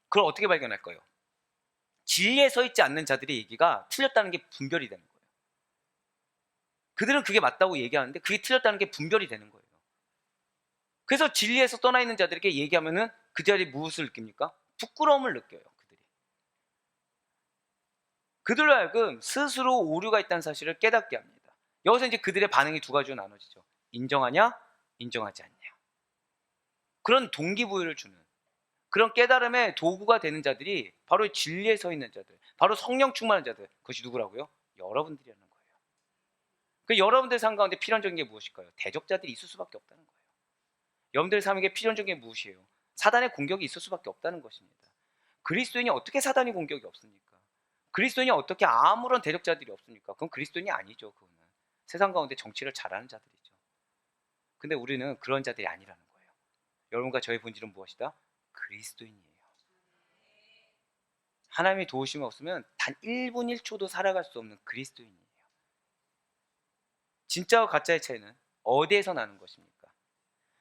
그걸 어떻게 발견할 거예요? 진리에 서 있지 않는 자들의 얘기가 틀렸다는 게 분별이 되는 거예요. 그들은 그게 맞다고 얘기하는데 그게 틀렸다는 게 분별이 되는 거예요. 그래서 진리에서 떠나 있는 자들에게 얘기하면은 그 자리에 무엇을 느낍니까? 부끄러움을 느껴요. 그들로 하여금 스스로 오류가 있다는 사실을 깨닫게 합니다. 여기서 이제 그들의 반응이 두 가지로 나눠지죠. 인정하냐, 인정하지 않냐. 그런 동기부여를 주는, 그런 깨달음의 도구가 되는 자들이 바로 진리에 서 있는 자들, 바로 성령 충만한 자들. 그것이 누구라고요? 여러분들이라는 거예요. 그 여러분들 삶 가운데 필연적인 게 무엇일까요? 대적자들이 있을 수밖에 없다는 거예요. 여러분들의 삶에게 필연적인 게 무엇이에요? 사단의 공격이 있을 수밖에 없다는 것입니다. 그리스도인이 어떻게 사단의 공격이 없습니까? 그리스도인이 어떻게 아무런 대적자들이 없습니까? 그건 그리스도인이 아니죠. 그거는 세상 가운데 정치를 잘하는 자들이죠. 근데 우리는 그런 자들이 아니라는 거예요. 여러분과 저의 본질은 무엇이다? 그리스도인이에요. 하나님의 도우심이 없으면 단 1분 1초도 살아갈 수 없는 그리스도인이에요. 진짜와 가짜의 차이는 어디에서 나는 것입니까?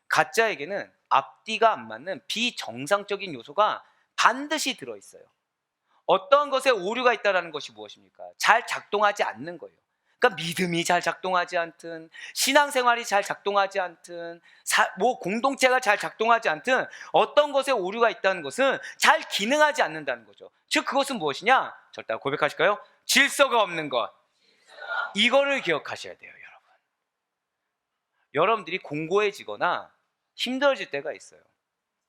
가짜에게는 앞뒤가 안 맞는 비정상적인 요소가 반드시 들어있어요. 어떠한 것에 오류가 있다는 것이 무엇입니까? 잘 작동하지 않는 거예요. 그러니까 믿음이 잘 작동하지 않든, 신앙생활이 잘 작동하지 않든, 공동체가 잘 작동하지 않든, 어떤 것에 오류가 있다는 것은 잘 기능하지 않는다는 거죠. 즉 그것은 무엇이냐? 절대 고백하실까요? 질서가 없는 것. 이거를 기억하셔야 돼요, 여러분. 여러분들이 공고해지거나 힘들어질 때가 있어요.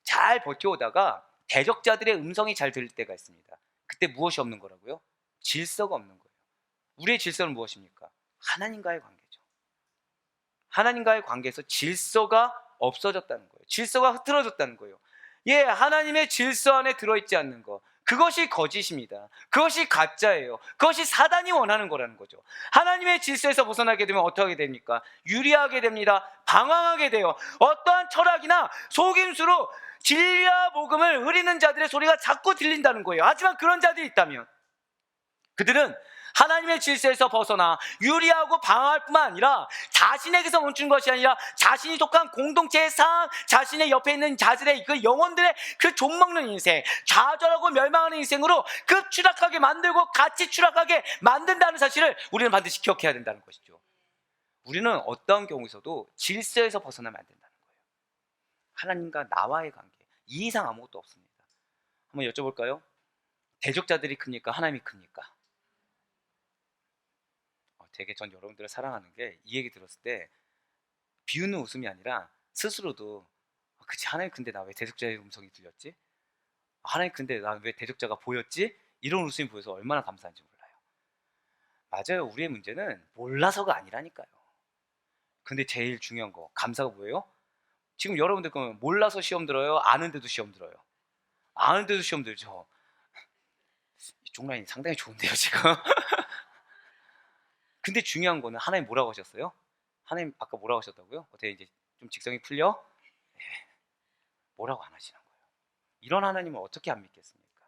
잘 버텨오다가 대적자들의 음성이 잘 들릴 때가 있습니다. 그때 무엇이 없는 거라고요? 질서가 없는 거예요. 우리의 질서는 무엇입니까? 하나님과의 관계죠. 하나님과의 관계에서 질서가 없어졌다는 거예요. 질서가 흐트러졌다는 거예요. 하나님의 질서 안에 들어있지 않는 거, 그것이 거짓입니다. 그것이 가짜예요. 그것이 사단이 원하는 거라는 거죠. 하나님의 질서에서 벗어나게 되면 어떻게 하게 됩니까? 유리하게 됩니다. 방황하게 돼요. 어떠한 철학이나 속임수로 진리와 복음을 흐리는 자들의 소리가 자꾸 들린다는 거예요. 하지만 그런 자들이 있다면 그들은 하나님의 질서에서 벗어나 유리하고 방황할 뿐만 아니라 자신에게서 멈춘 것이 아니라 자신이 속한 공동체의 상, 자신의 옆에 있는 자들의 그 영혼들의 그 좀먹는 인생, 좌절하고 멸망하는 인생으로 급 추락하게 만들고 같이 추락하게 만든다는 사실을 우리는 반드시 기억해야 된다는 것이죠. 우리는 어떠한 경우에서도 질서에서 벗어나면 안 된다는 거예요. 하나님과 나와의 관계, 이 이상 아무것도 없습니다. 한번 여쭤볼까요? 대적자들이 큽니까? 하나님이 큽니까? 되게 전 여러분들을 사랑하는 게, 이 얘기 들었을 때 비웃는 웃음이 아니라 스스로도 그치, 하나님 근데 나 왜 대적자의 음성이 들렸지? 하나님 근데 나 왜 대적자가 보였지? 이런 웃음이 보여서 얼마나 감사한지 몰라요. 맞아요. 우리의 문제는 몰라서가 아니라니까요. 근데 제일 중요한 거, 감사가 뭐예요? 지금 여러분들 그러면 몰라서 시험 들어요? 아는데도 시험 들어요? 아는데도 시험 들죠. 이쪽 라인이 상당히 좋은데요 지금. 근데 중요한 거는 하나님 뭐라고 하셨어요? 하나님 아까 뭐라고 하셨다고요? 어떻게 이제 좀 직성이 풀려? 네. 뭐라고 안 하시는 거예요. 이런 하나님을 어떻게 안 믿겠습니까?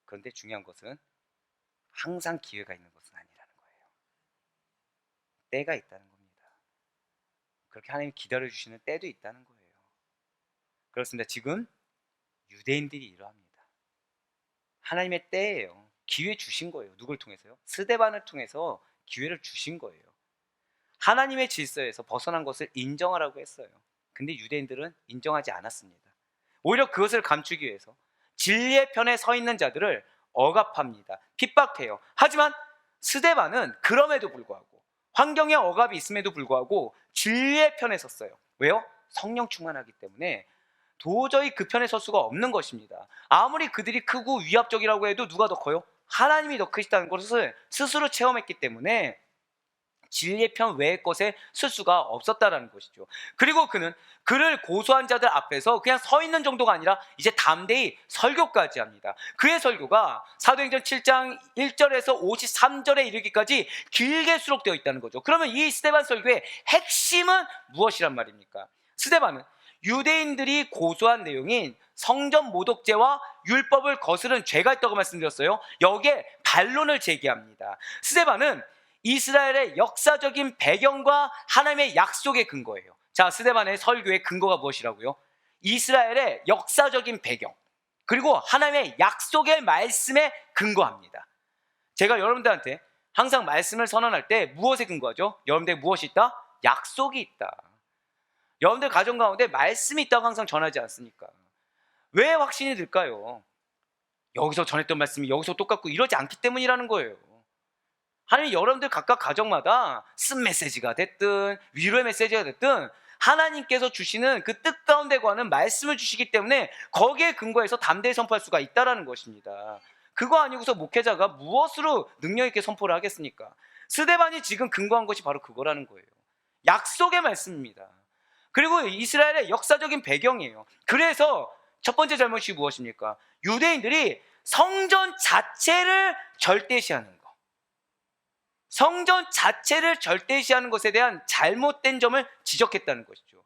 그런데 중요한 것은 항상 기회가 있는 것은 아니라는 거예요. 때가 있다는 겁니다. 그렇게 하나님이 기다려주시는 때도 있다는 거예요. 그렇습니다. 지금 유대인들이 이러합니다. 하나님의 때예요. 기회 주신 거예요. 누굴 통해서요? 스데반을 통해서 기회를 주신 거예요. 하나님의 질서에서 벗어난 것을 인정하라고 했어요. 근데 유대인들은 인정하지 않았습니다. 오히려 그것을 감추기 위해서 진리의 편에 서 있는 자들을 억압합니다. 핍박해요. 하지만 스데반은 그럼에도 불구하고, 환경에 억압이 있음에도 불구하고 진리의 편에 섰어요. 왜요? 성령 충만하기 때문에 도저히 그 편에 설 수가 없는 것입니다. 아무리 그들이 크고 위압적이라고 해도 누가 더 커요? 하나님이 더 크시다는 것을 스스로 체험했기 때문에 진리의 편 외의 것에 쓸 수가 없었다라는 것이죠. 그리고 그는 그를 고소한 자들 앞에서 그냥 서 있는 정도가 아니라 이제 담대히 설교까지 합니다. 그의 설교가 사도행전 7장 1절에서 53절에 이르기까지 길게 수록되어 있다는 거죠. 그러면 이 스데반 설교의 핵심은 무엇이란 말입니까? 스데반은 유대인들이 고소한 내용인 성전 모독죄와 율법을 거스른 죄가 있다고 말씀드렸어요. 여기에 반론을 제기합니다. 스데반은 이스라엘의 역사적인 배경과 하나님의 약속의 근거예요. 자, 스데반의 설교의 근거가 무엇이라고요? 이스라엘의 역사적인 배경, 그리고 하나님의 약속의 말씀에 근거합니다. 제가 여러분들한테 항상 말씀을 선언할 때 무엇에 근거하죠? 여러분들 무엇이 있다? 약속이 있다. 여러분들 가정 가운데 말씀이 있다고 항상 전하지 않습니까? 왜 확신이 들까요? 여기서 전했던 말씀이 여기서 똑같고 이러지 않기 때문이라는 거예요. 하나님 여러분들 각각 가정마다 쓴 메시지가 됐든 위로의 메시지가 됐든 하나님께서 주시는 그 뜻 가운데 거하는 말씀을 주시기 때문에 거기에 근거해서 담대히 선포할 수가 있다는 것입니다. 그거 아니고서 목회자가 무엇으로 능력 있게 선포를 하겠습니까? 스데반이 지금 근거한 것이 바로 그거라는 거예요. 약속의 말씀입니다. 그리고 이스라엘의 역사적인 배경이에요. 그래서 첫 번째 잘못이 무엇입니까? 유대인들이 성전 자체를 절대시하는 것, 성전 자체를 절대시하는 것에 대한 잘못된 점을 지적했다는 것이죠.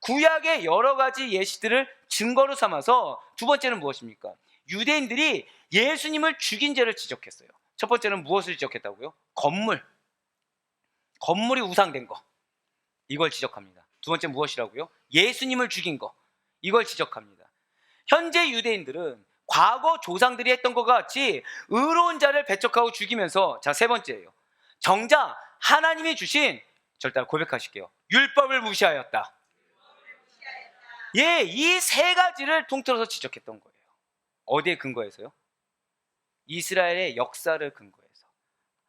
구약의 여러 가지 예시들을 증거로 삼아서 두 번째는 무엇입니까? 유대인들이 예수님을 죽인 죄를 지적했어요. 첫 번째는 무엇을 지적했다고요? 건물이 우상된 거, 이걸 지적합니다. 두 번째 무엇이라고요? 예수님을 죽인 거, 이걸 지적합니다. 현재 유대인들은 과거 조상들이 했던 것과 같이 의로운 자를 배척하고 죽이면서, 자, 세 번째예요. 정작 하나님이 주신, 절대 고백하실게요, 율법을 무시하였다. 예, 이 세 가지를 통틀어서 지적했던 거예요. 어디에 근거해서요? 이스라엘의 역사를 근거해서,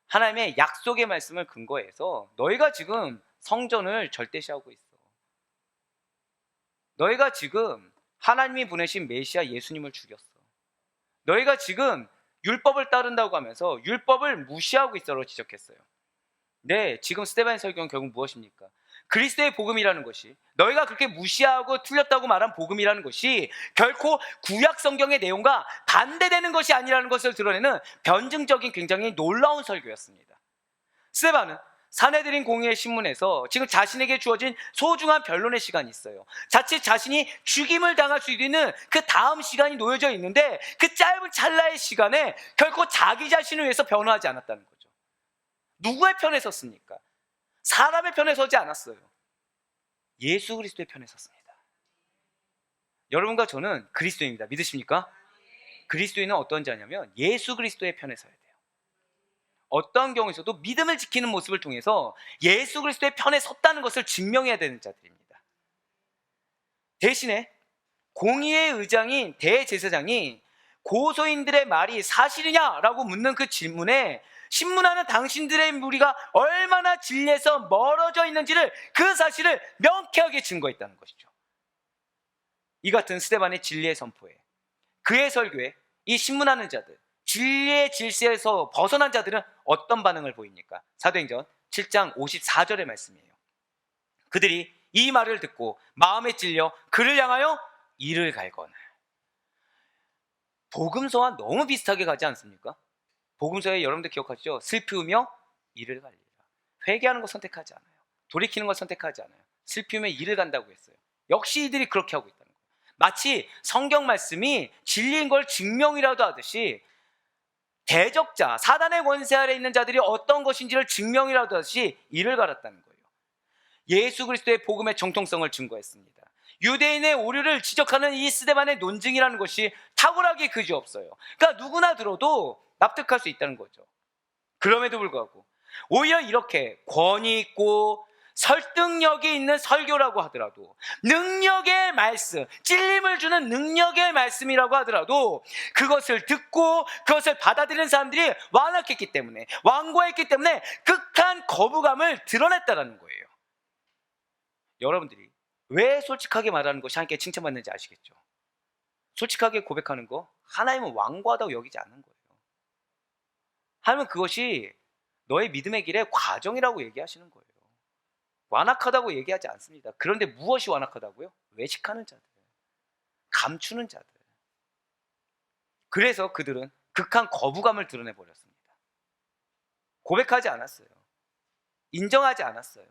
하나님의 약속의 말씀을 근거해서 너희가 지금 성전을 절대시하고 있어. 너희가 지금 하나님이 보내신 메시아 예수님을 죽였어. 너희가 지금 율법을 따른다고 하면서 율법을 무시하고 있어로 지적했어요. 네, 지금 스데반의 설교는 결국 무엇입니까? 그리스도의 복음이라는 것이, 너희가 그렇게 무시하고 틀렸다고 말한 복음이라는 것이 결코 구약 성경의 내용과 반대되는 것이 아니라는 것을 드러내는 변증적인 굉장히 놀라운 설교였습니다. 스데반은 사내들인 공의의 신문에서 지금 자신에게 주어진 소중한 변론의 시간이 있어요. 자칫 자신이 죽임을 당할 수 있는 그 다음 시간이 놓여져 있는데, 그 짧은 찰나의 시간에 결코 자기 자신을 위해서 변호하지 않았다는 거죠. 누구의 편에 섰습니까? 사람의 편에 서지 않았어요. 예수 그리스도의 편에 섰습니다. 여러분과 저는 그리스도입니다. 믿으십니까? 그리스도인은 어떤 자냐면 예수 그리스도의 편에 서야 돼요. 어떠한 경우에서도 믿음을 지키는 모습을 통해서 예수 그리스도의 편에 섰다는 것을 증명해야 되는 자들입니다. 대신에 공의의 의장인 대제사장이 고소인들의 말이 사실이냐라고 묻는 그 질문에 신문하는 당신들의 무리가 얼마나 진리에서 멀어져 있는지를, 그 사실을 명쾌하게 증거했다는 것이죠. 이 같은 스데반의 진리의 선포에, 그의 설교에 이 신문하는 자들, 진리의 질서에서 벗어난 자들은 어떤 반응을 보입니까? 사도행전 7장 54절의 말씀이에요. 그들이 이 말을 듣고 마음에 찔려 그를 향하여 이를 갈거나. 복음서와 너무 비슷하게 가지 않습니까? 복음서에 여러분들 기억하시죠? 슬프며 이를 갈리라. 회개하는 거 선택하지 않아요. 돌이키는 걸 선택하지 않아요. 슬프며 이를 간다고 했어요. 역시 이들이 그렇게 하고 있다는 거예요. 마치 성경 말씀이 진리인 걸 증명이라도 하듯이, 대적자, 사단의 권세 아래 있는 자들이 어떤 것인지를 증명이라도 하듯이 이를 갈았다는 거예요. 예수 그리스도의 복음의 정통성을 증거했습니다. 유대인의 오류를 지적하는 이 스데반의 논증이라는 것이 탁월하게 그지없어요. 그러니까 누구나 들어도 납득할 수 있다는 거죠. 그럼에도 불구하고 오히려 이렇게 권위 있고 설득력이 있는 설교라고 하더라도, 능력의 말씀, 찔림을 주는 능력의 말씀이라고 하더라도, 그것을 듣고 그것을 받아들이는 사람들이 완악했기 때문에, 완고했기 때문에 극한 거부감을 드러냈다는 거예요. 여러분들이 왜 솔직하게 말하는 것이 하나님께 칭찬받는지 아시겠죠? 솔직하게 고백하는 거, 하나님은 완고하다고 여기지 않는 거예요. 하나님은 그것이 너의 믿음의 길의 과정이라고 얘기하시는 거예요. 완악하다고 얘기하지 않습니다. 그런데 무엇이 완악하다고요? 외식하는 자들, 감추는 자들. 그래서 그들은 극한 거부감을 드러내버렸습니다. 고백하지 않았어요. 인정하지 않았어요.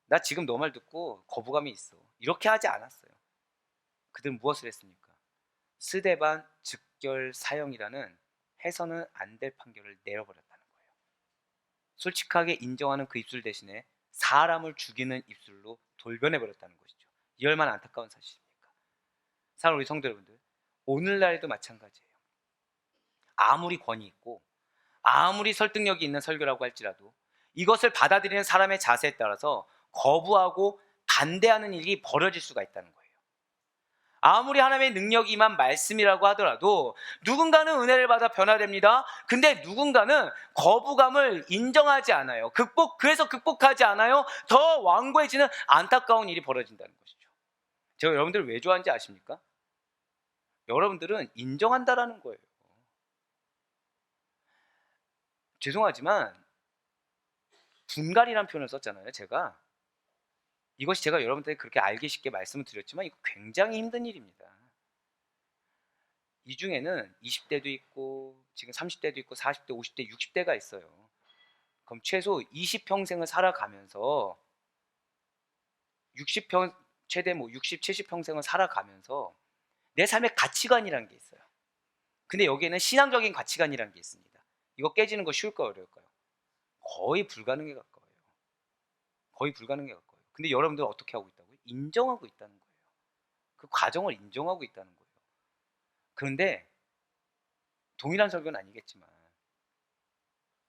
나 지금 너 말 듣고 거부감이 있어, 이렇게 하지 않았어요. 그들은 무엇을 했습니까? 스데반 즉결 사형이라는 해서는 안 될 판결을 내려버렸다는 거예요. 솔직하게 인정하는 그 입술 대신에 사람을 죽이는 입술로 돌변해버렸다는 것이죠. 이 얼마나 안타까운 사실입니까? 사랑하는 우리 성도 여러분들, 오늘날에도 마찬가지예요. 아무리 권위 있고 아무리 설득력이 있는 설교라고 할지라도 이것을 받아들이는 사람의 자세에 따라서 거부하고 반대하는 일이 벌어질 수가 있다는 거예요. 아무리 하나님의 능력이 임한 말씀이라고 하더라도 누군가는 은혜를 받아 변화됩니다. 근데 누군가는 거부감을 인정하지 않아요. 그래서 극복하지 않아요. 더 완고해지는 안타까운 일이 벌어진다는 것이죠. 제가 여러분들을 왜 좋아하는지 아십니까? 여러분들은 인정한다라는 거예요. 죄송하지만 분갈이라는 표현을 썼잖아요. 이것이 제가 여러분들에게 그렇게 알기 쉽게 말씀을 드렸지만 이거 굉장히 힘든 일입니다. 이 중에는 20대도 있고 지금 30대도 있고 40대, 50대, 60대가 있어요. 그럼 최소 20평생을 살아가면서 최대 60, 70평생을 살아가면서 내 삶의 가치관이라는 게 있어요. 근데 여기에는 신앙적인 가치관이라는 게 있습니다. 이거 깨지는 거 쉬울까요, 어려울까요? 거의 불가능에 가까워요. 거의 불가능에 가까워요. 근데 여러분들은 어떻게 하고 있다고요? 인정하고 있다는 거예요. 그 과정을 인정하고 있다는 거예요. 그런데 동일한 설교는 아니겠지만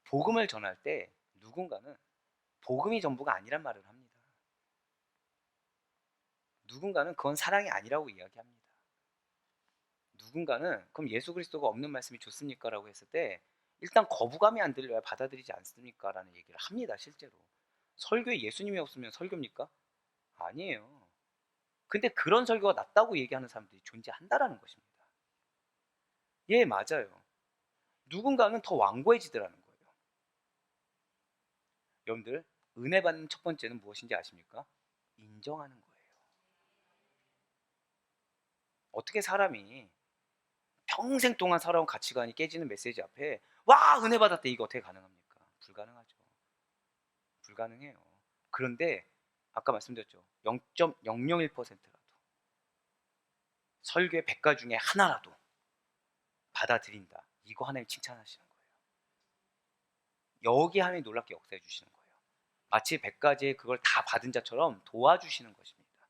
복음을 전할 때 누군가는 복음이 전부가 아니란 말을 합니다. 누군가는 그건 사랑이 아니라고 이야기합니다. 누군가는 그럼 예수 그리스도가 없는 말씀이 좋습니까? 라고 했을 때 일단 거부감이 안 들려야 받아들이지 않습니까? 라는 얘기를 합니다. 실제로 설교에 예수님이 없으면 설교입니까? 아니에요. 근데 그런 설교가 낫다고 얘기하는 사람들이 존재한다라는 것입니다. 예, 맞아요. 누군가는 더 완고해지더라는 거예요. 여러분들, 은혜 받는 첫 번째는 무엇인지 아십니까? 인정하는 거예요. 어떻게 사람이 평생 동안 살아온 가치관이 깨지는 메시지 앞에 와 은혜 받았대, 이거 어떻게 가능합니까? 불가능하죠. 불가능해요. 그런데 아까 말씀드렸죠. 0.001%라도 설교의 100가 중에 하나라도 받아들인다, 이거 하나님 칭찬하시는 거예요. 여기 하나님 놀랍게 역사해 주시는 거예요. 마치 100가지의 그걸 다 받은 자처럼 도와주시는 것입니다.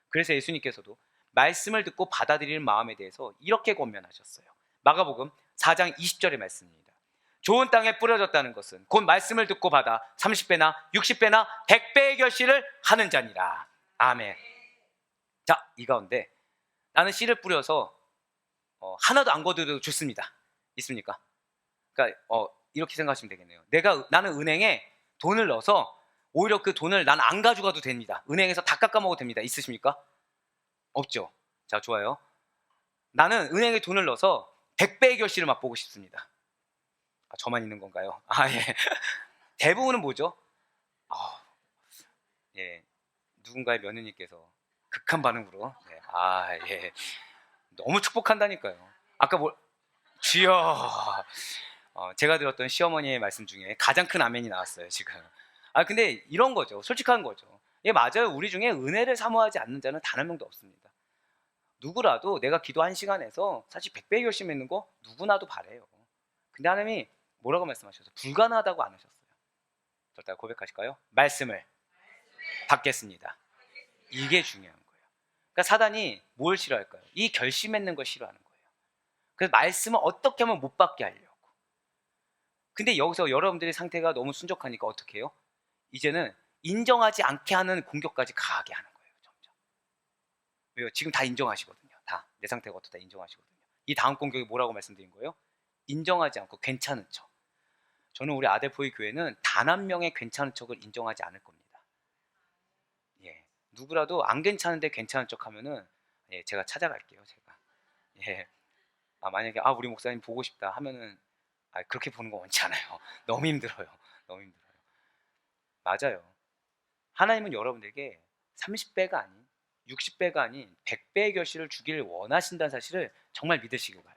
그래서 예수님께서도 말씀을 듣고 받아들이는 마음에 대해서 이렇게 권면하셨어요. 마가복음 4장 20절의 말씀입니다. 좋은 땅에 뿌려졌다는 것은 곧 말씀을 듣고 받아 30배나 60배나 100배의 결실을 하는 자니라. 아멘. 자, 이 가운데 나는 씨를 뿌려서 하나도 안 거둬도 좋습니다. 있습니까? 그러니까 이렇게 생각하시면 되겠네요. 나는 은행에 돈을 넣어서 오히려 그 돈을 난 안 가져가도 됩니다. 은행에서 다 깎아 먹어도 됩니다. 있으십니까? 없죠. 자, 좋아요. 나는 은행에 돈을 넣어서 100배의 결실을 맛보고 싶습니다. 저만 있는 건가요? 예. 대부분은 뭐죠? 예. 누군가의 며느님께서 극한 반응으로. 예. 너무 축복한다니까요. 아까 주여. 제가 들었던 시어머니의 말씀 중에 가장 큰 아멘이 나왔어요, 지금. 근데 이런 거죠. 솔직한 거죠. 예, 맞아요. 우리 중에 은혜를 사모하지 않는 자는 단 한 명도 없습니다. 누구라도 내가 기도 1시간에서 사실 100배 결심했는 거 누구나도 바래요. 근데 하나님이 뭐라고 말씀하셨어요? 불가능하다고 안 하셨어요. 저따가 고백하실까요? 말씀을 받겠습니다. 이게 중요한 거예요. 그러니까 사단이 뭘 싫어할까요? 이 결심했는 걸 싫어하는 거예요. 그래서 말씀을 어떻게 하면 못 받게 하려고. 근데 여기서 여러분들의 상태가 너무 순적하니까 어떻게 해요? 이제는 인정하지 않게 하는 공격까지 가하게 하는 거예요. 점점. 왜요? 지금 다 인정하시거든요. 다 내 상태가 어떻다 인정하시거든요. 이 다음 공격이 뭐라고 말씀드린 거예요? 인정하지 않고 괜찮은 척. 저는 우리 아델포이 교회는 단 한 명의 괜찮은 척을 인정하지 않을 겁니다. 예, 누구라도 안 괜찮은데 괜찮은 척 하면은 제가 찾아갈게요. 제가. 예, 만약에 우리 목사님 보고 싶다 하면은 그렇게 보는 거 원치 않아요. 너무 힘들어요. 너무 힘들어요. 맞아요. 하나님은 여러분들에게 30배가 아닌 60배가 아닌 100배의 결실을 주기를 원하신다는 사실을 정말 믿으시길 바라요.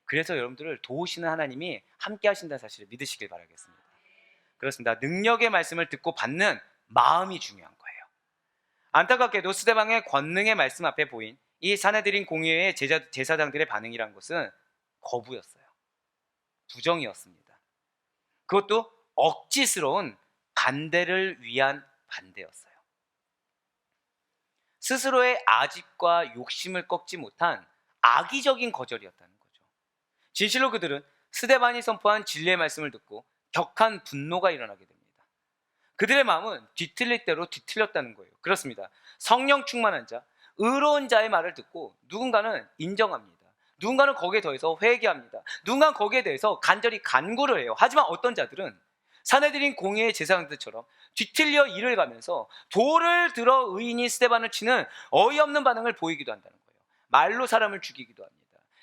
그래서 여러분들을 도우시는 하나님이 함께 하신다는 사실을 믿으시길 바라겠습니다. 그렇습니다. 능력의 말씀을 듣고 받는 마음이 중요한 거예요. 안타깝게도 스데반의 권능의 말씀 앞에 보인 이 사내들인 공의회의 제사장들의 반응이란 것은 거부였어요. 부정이었습니다. 그것도 억지스러운 반대를 위한 반대였어요. 스스로의 아집과 욕심을 꺾지 못한 악의적인 거절이었다는 거죠. 진실로 그들은 스데반이 선포한 진리의 말씀을 듣고 격한 분노가 일어나게 됩니다. 그들의 마음은 뒤틀릴 대로 뒤틀렸다는 거예요. 그렇습니다. 성령 충만한 자, 의로운 자의 말을 듣고 누군가는 인정합니다. 누군가는 거기에 더해서 회개합니다. 누군가는 거기에 대해서 간절히 간구를 해요. 하지만 어떤 자들은 사내들인 공의의 제사장들처럼 뒤틀려 일을 가면서 돌을 들어 의인이 스데반을 치는 어이없는 반응을 보이기도 한다는 거예요. 말로 사람을 죽이기도 합니다.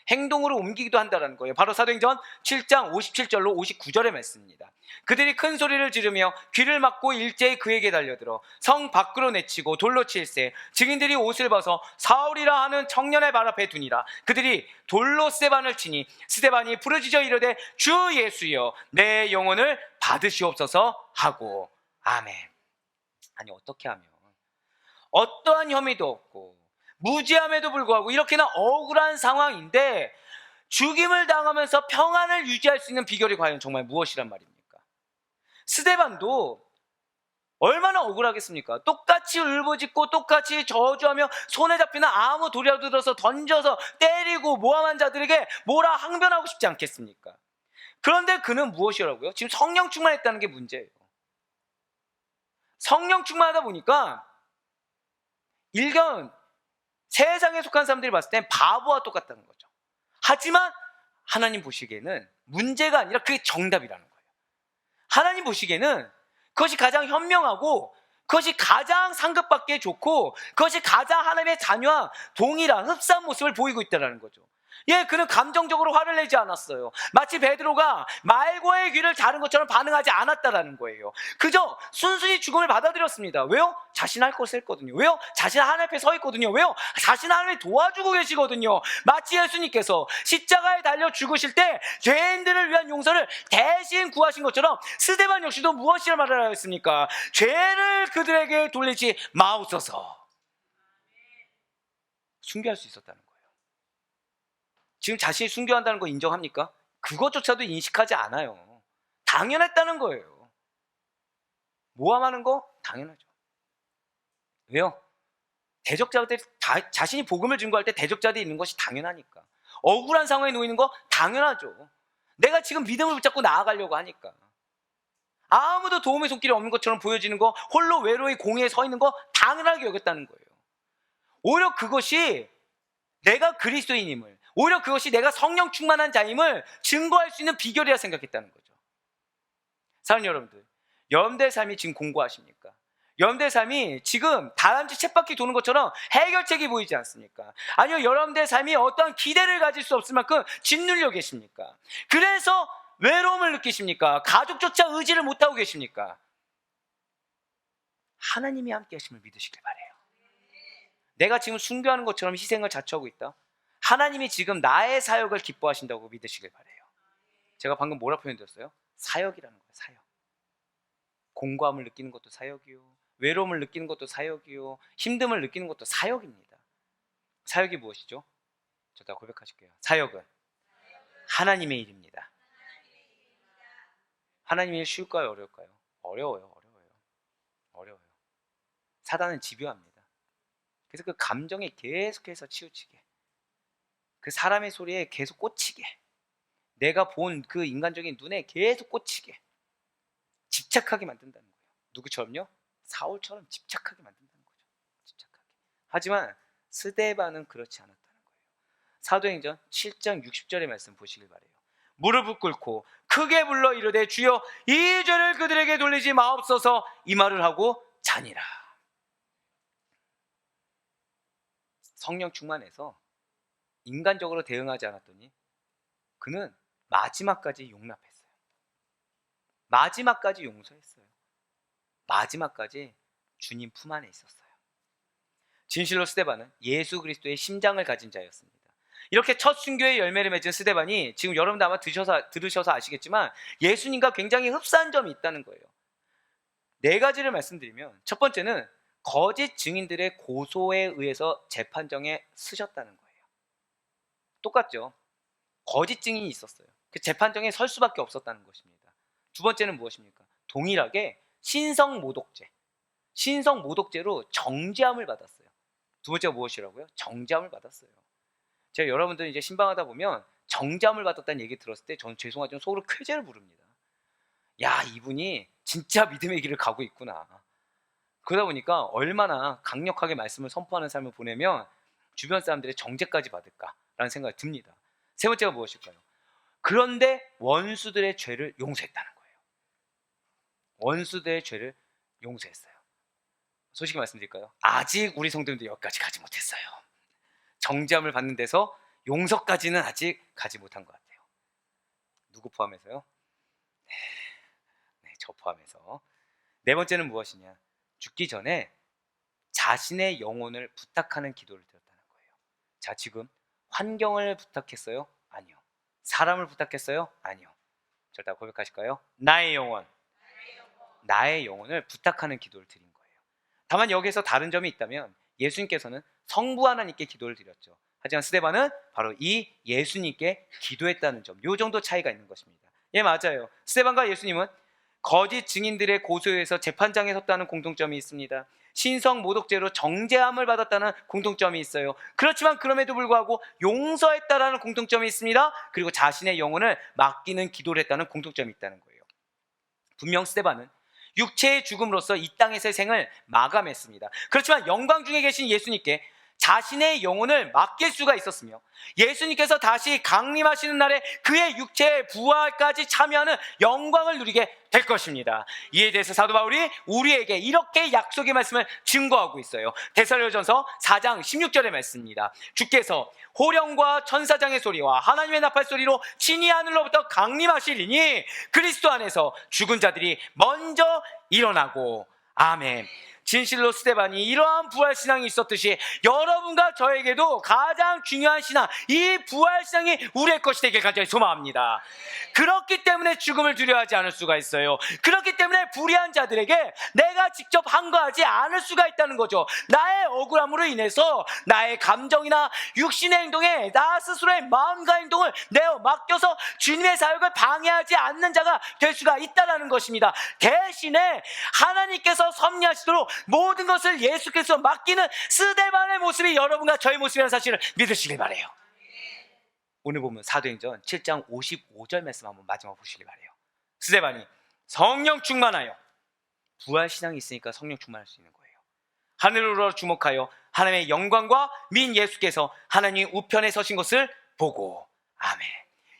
행동으로 옮기기도 한다는 거예요. 바로 사도행전 7장 57절로 59절의 말씀입니다. 그들이 큰 소리를 지르며 귀를 막고 일제히 그에게 달려들어 성 밖으로 내치고 돌로 칠세 증인들이 옷을 벗어 사울이라 하는 청년의 발 앞에 두니라. 그들이 돌로 스데반을 치니 스데반이 부르짖어 이르되 주 예수여 내 영혼을 받으시옵소서 하고. 아멘. 아니 어떻게 하면 어떠한 혐의도 없고 무지함에도 불구하고 이렇게나 억울한 상황인데 죽임을 당하면서 평안을 유지할 수 있는 비결이 과연 정말 무엇이란 말입니까? 스데반도 얼마나 억울하겠습니까? 똑같이 울부짖고 똑같이 저주하며 손에 잡히는 아무 돌이라도 들어서 던져서 때리고 모함한 자들에게 뭐라 항변하고 싶지 않겠습니까? 그런데 그는 무엇이라고요? 지금 성령 충만했다는 게 문제예요. 성령 충만하다 보니까 일견 세상에 속한 사람들이 봤을 땐 바보와 똑같다는 거죠. 하지만 하나님 보시기에는 문제가 아니라 그게 정답이라는 거예요. 하나님 보시기에는 그것이 가장 현명하고 그것이 가장 상급받기에 좋고 그것이 가장 하나님의 자녀와 동일한 흡사한 모습을 보이고 있다는 거죠. 그는 감정적으로 화를 내지 않았어요. 마치 베드로가 말고의 귀를 자른 것처럼 반응하지 않았다라는 거예요. 그저 순순히 죽음을 받아들였습니다. 왜요? 자신 할 것을 했거든요. 왜요? 자신 하나님 앞에 서 있거든요. 왜요? 자신 하나님이 도와주고 계시거든요. 마치 예수님께서 십자가에 달려 죽으실 때 죄인들을 위한 용서를 대신 구하신 것처럼 스데반 역시도 무엇이라 말을 하였습니까? 죄를 그들에게 돌리지 마옵소서. 순교할 수 있었다는 거예요. 지금 자신이 순교한다는 거 인정합니까? 그것조차도 인식하지 않아요. 당연했다는 거예요. 모함하는 거 당연하죠. 왜요? 대적자들 자신이 복음을 증거할 때 대적자들이 있는 것이 당연하니까. 억울한 상황에 놓이는 거 당연하죠. 내가 지금 믿음을 붙잡고 나아가려고 하니까. 아무도 도움의 손길이 없는 것처럼 보여지는 거, 홀로 외로이 공회에 서 있는 거 당연하게 여겼다는 거예요. 오히려 그것이 내가 그리스도인임을, 오히려 그것이 내가 성령 충만한 자임을 증거할 수 있는 비결이라 생각했다는 거죠. 사랑하는 여러분들, 여러분들의 삶이 지금 공고하십니까? 여러분들의 삶이 지금 다람쥐 쳇바퀴 도는 것처럼 해결책이 보이지 않습니까? 아니요, 여러분들의 삶이 어떠한 기대를 가질 수 없을 만큼 짓눌려 계십니까? 그래서 외로움을 느끼십니까? 가족조차 의지를 못하고 계십니까? 하나님이 함께 하심을 믿으시길 바래요. 내가 지금 순교하는 것처럼 희생을 자처하고 있다. 하나님이 지금 나의 사역을 기뻐하신다고 믿으시길 바래요. 제가 방금 뭐라 표현드렸어요? 사역이라는 거예요. 사역. 공고함을 느끼는 것도 사역이요, 외로움을 느끼는 것도 사역이요, 힘듦을 느끼는 것도 사역입니다. 사역이 무엇이죠? 저 다 고백하실게요. 사역은 하나님의 일입니다. 하나님의 일 쉬울까요? 어려울까요? 어려워요. 사단은 집요합니다. 그래서 그 감정에 계속해서 치우치게, 그 사람의 소리에 계속 꽂히게, 내가 본 그 인간적인 눈에 계속 꽂히게, 집착하게 만든다는 거예요. 누구처럼요? 사울처럼 집착하게 만든다는 거죠. 집착하게. 하지만 스데반은 그렇지 않았다는 거예요. 사도행전 7장 60절의 말씀 보시길 바래요. 무릎을 꿇고 크게 불러 이르되 주여 이 죄를 그들에게 돌리지 마옵소서, 이 말을 하고 자니라. 성령 충만해서 인간적으로 대응하지 않았더니 그는 마지막까지 용납했어요. 마지막까지 용서했어요. 마지막까지 주님 품 안에 있었어요. 진실로 스데반은 예수 그리스도의 심장을 가진 자였습니다. 이렇게 첫 순교의 열매를 맺은 스데반이 지금 여러분도 아마 들으셔서 아시겠지만 예수님과 굉장히 흡사한 점이 있다는 거예요. 4가지를 말씀드리면, 첫 번째는 거짓 증인들의 고소에 의해서 재판정에 서셨다는 거예요. 똑같죠? 거짓 증인이 있었어요. 그 재판정에 설 수밖에 없었다는 것입니다. 두 번째는 무엇입니까? 동일하게 신성모독죄로 정죄함을 받았어요. 두 번째가 무엇이라고요? 정죄함을 받았어요. 제가 여러분들 이제 신방하다 보면 정죄함을 받았다는 얘기 들었을 때 저는 죄송하지만 속으로 쾌재를 부릅니다. 야, 이분이 진짜 믿음의 길을 가고 있구나. 그러다 보니까 얼마나 강력하게 말씀을 선포하는 삶을 보내면 주변 사람들의 정죄까지 받을까라는 생각이 듭니다. 세 번째가 무엇일까요? 그런데 원수들의 죄를 용서했다는 거예요. 원수들의 죄를 용서했어요. 솔직히 말씀드릴까요? 아직 우리 성도님들 여기까지 가지 못했어요. 정죄함을 받는 데서 용서까지는 아직 가지 못한 것 같아요. 누구 포함해서요? 네, 저 포함해서. 네 번째는 무엇이냐? 죽기 전에 자신의 영혼을 부탁하는 기도를 드렸다는 거예요. 자, 지금 환경을 부탁했어요? 아니요. 사람을 부탁했어요? 아니요. 저를 다 고백하실까요? 나의 영혼을 부탁하는 기도를 드린 거예요. 다만 여기에서 다른 점이 있다면 예수님께서는 성부 하나님께 기도를 드렸죠. 하지만 스데반은 바로 이 예수님께 기도했다는 점, 이 정도 차이가 있는 것입니다. 예, 맞아요. 스데반과 예수님은 거짓 증인들의 고소에서 재판장에 섰다는 공통점이 있습니다. 신성모독죄로 정죄함을 받았다는 공통점이 있어요. 그렇지만 그럼에도 불구하고 용서했다라는 공통점이 있습니다. 그리고 자신의 영혼을 맡기는 기도를 했다는 공통점이 있다는 거예요. 분명 스데반은 육체의 죽음으로써 이 땅에서의 생을 마감했습니다. 그렇지만 영광 중에 계신 예수님께 자신의 영혼을 맡길 수가 있었으며 예수님께서 다시 강림하시는 날에 그의 육체의 부활까지 참여하는 영광을 누리게 될 것입니다. 이에 대해서 사도 바울이 우리에게 이렇게 약속의 말씀을 증거하고 있어요. 데살로니가전서 4장 16절의 말씀입니다. 주께서 호령과 천사장의 소리와 하나님의 나팔 소리로 친히 하늘로부터 강림하시리니 그리스도 안에서 죽은 자들이 먼저 일어나고. 아멘. 진실로 스데반이 이러한 부활신앙이 있었듯이 여러분과 저에게도 가장 중요한 신앙, 이 부활신앙이 우리의 것이 되길 간절히 소망합니다. 그렇기 때문에 죽음을 두려워하지 않을 수가 있어요. 그렇기 때문에 불의한 자들에게 내가 직접 항거하지 않을 수가 있다는 거죠. 나의 억울함으로 인해서 나의 감정이나 육신의 행동에 나 스스로의 마음과 행동을 내어 맡겨서 주님의 사역을 방해하지 않는 자가 될 수가 있다는 것입니다. 대신에 하나님께서 섭리하시도록 모든 것을 예수께서 맡기는 스데반의 모습이 여러분과 저의 모습이라는 사실을 믿으시길 바라요. 오늘 보면 사도행전 7장 55절 말씀 한번 마지막 보시길 바라요. 스데반이 성령 충만하여, 부활신앙이 있으니까 성령 충만할 수 있는 거예요. 하늘으로 주목하여 하나님의 영광과 민 예수께서 하나님 우편에 서신 것을 보고. 아멘.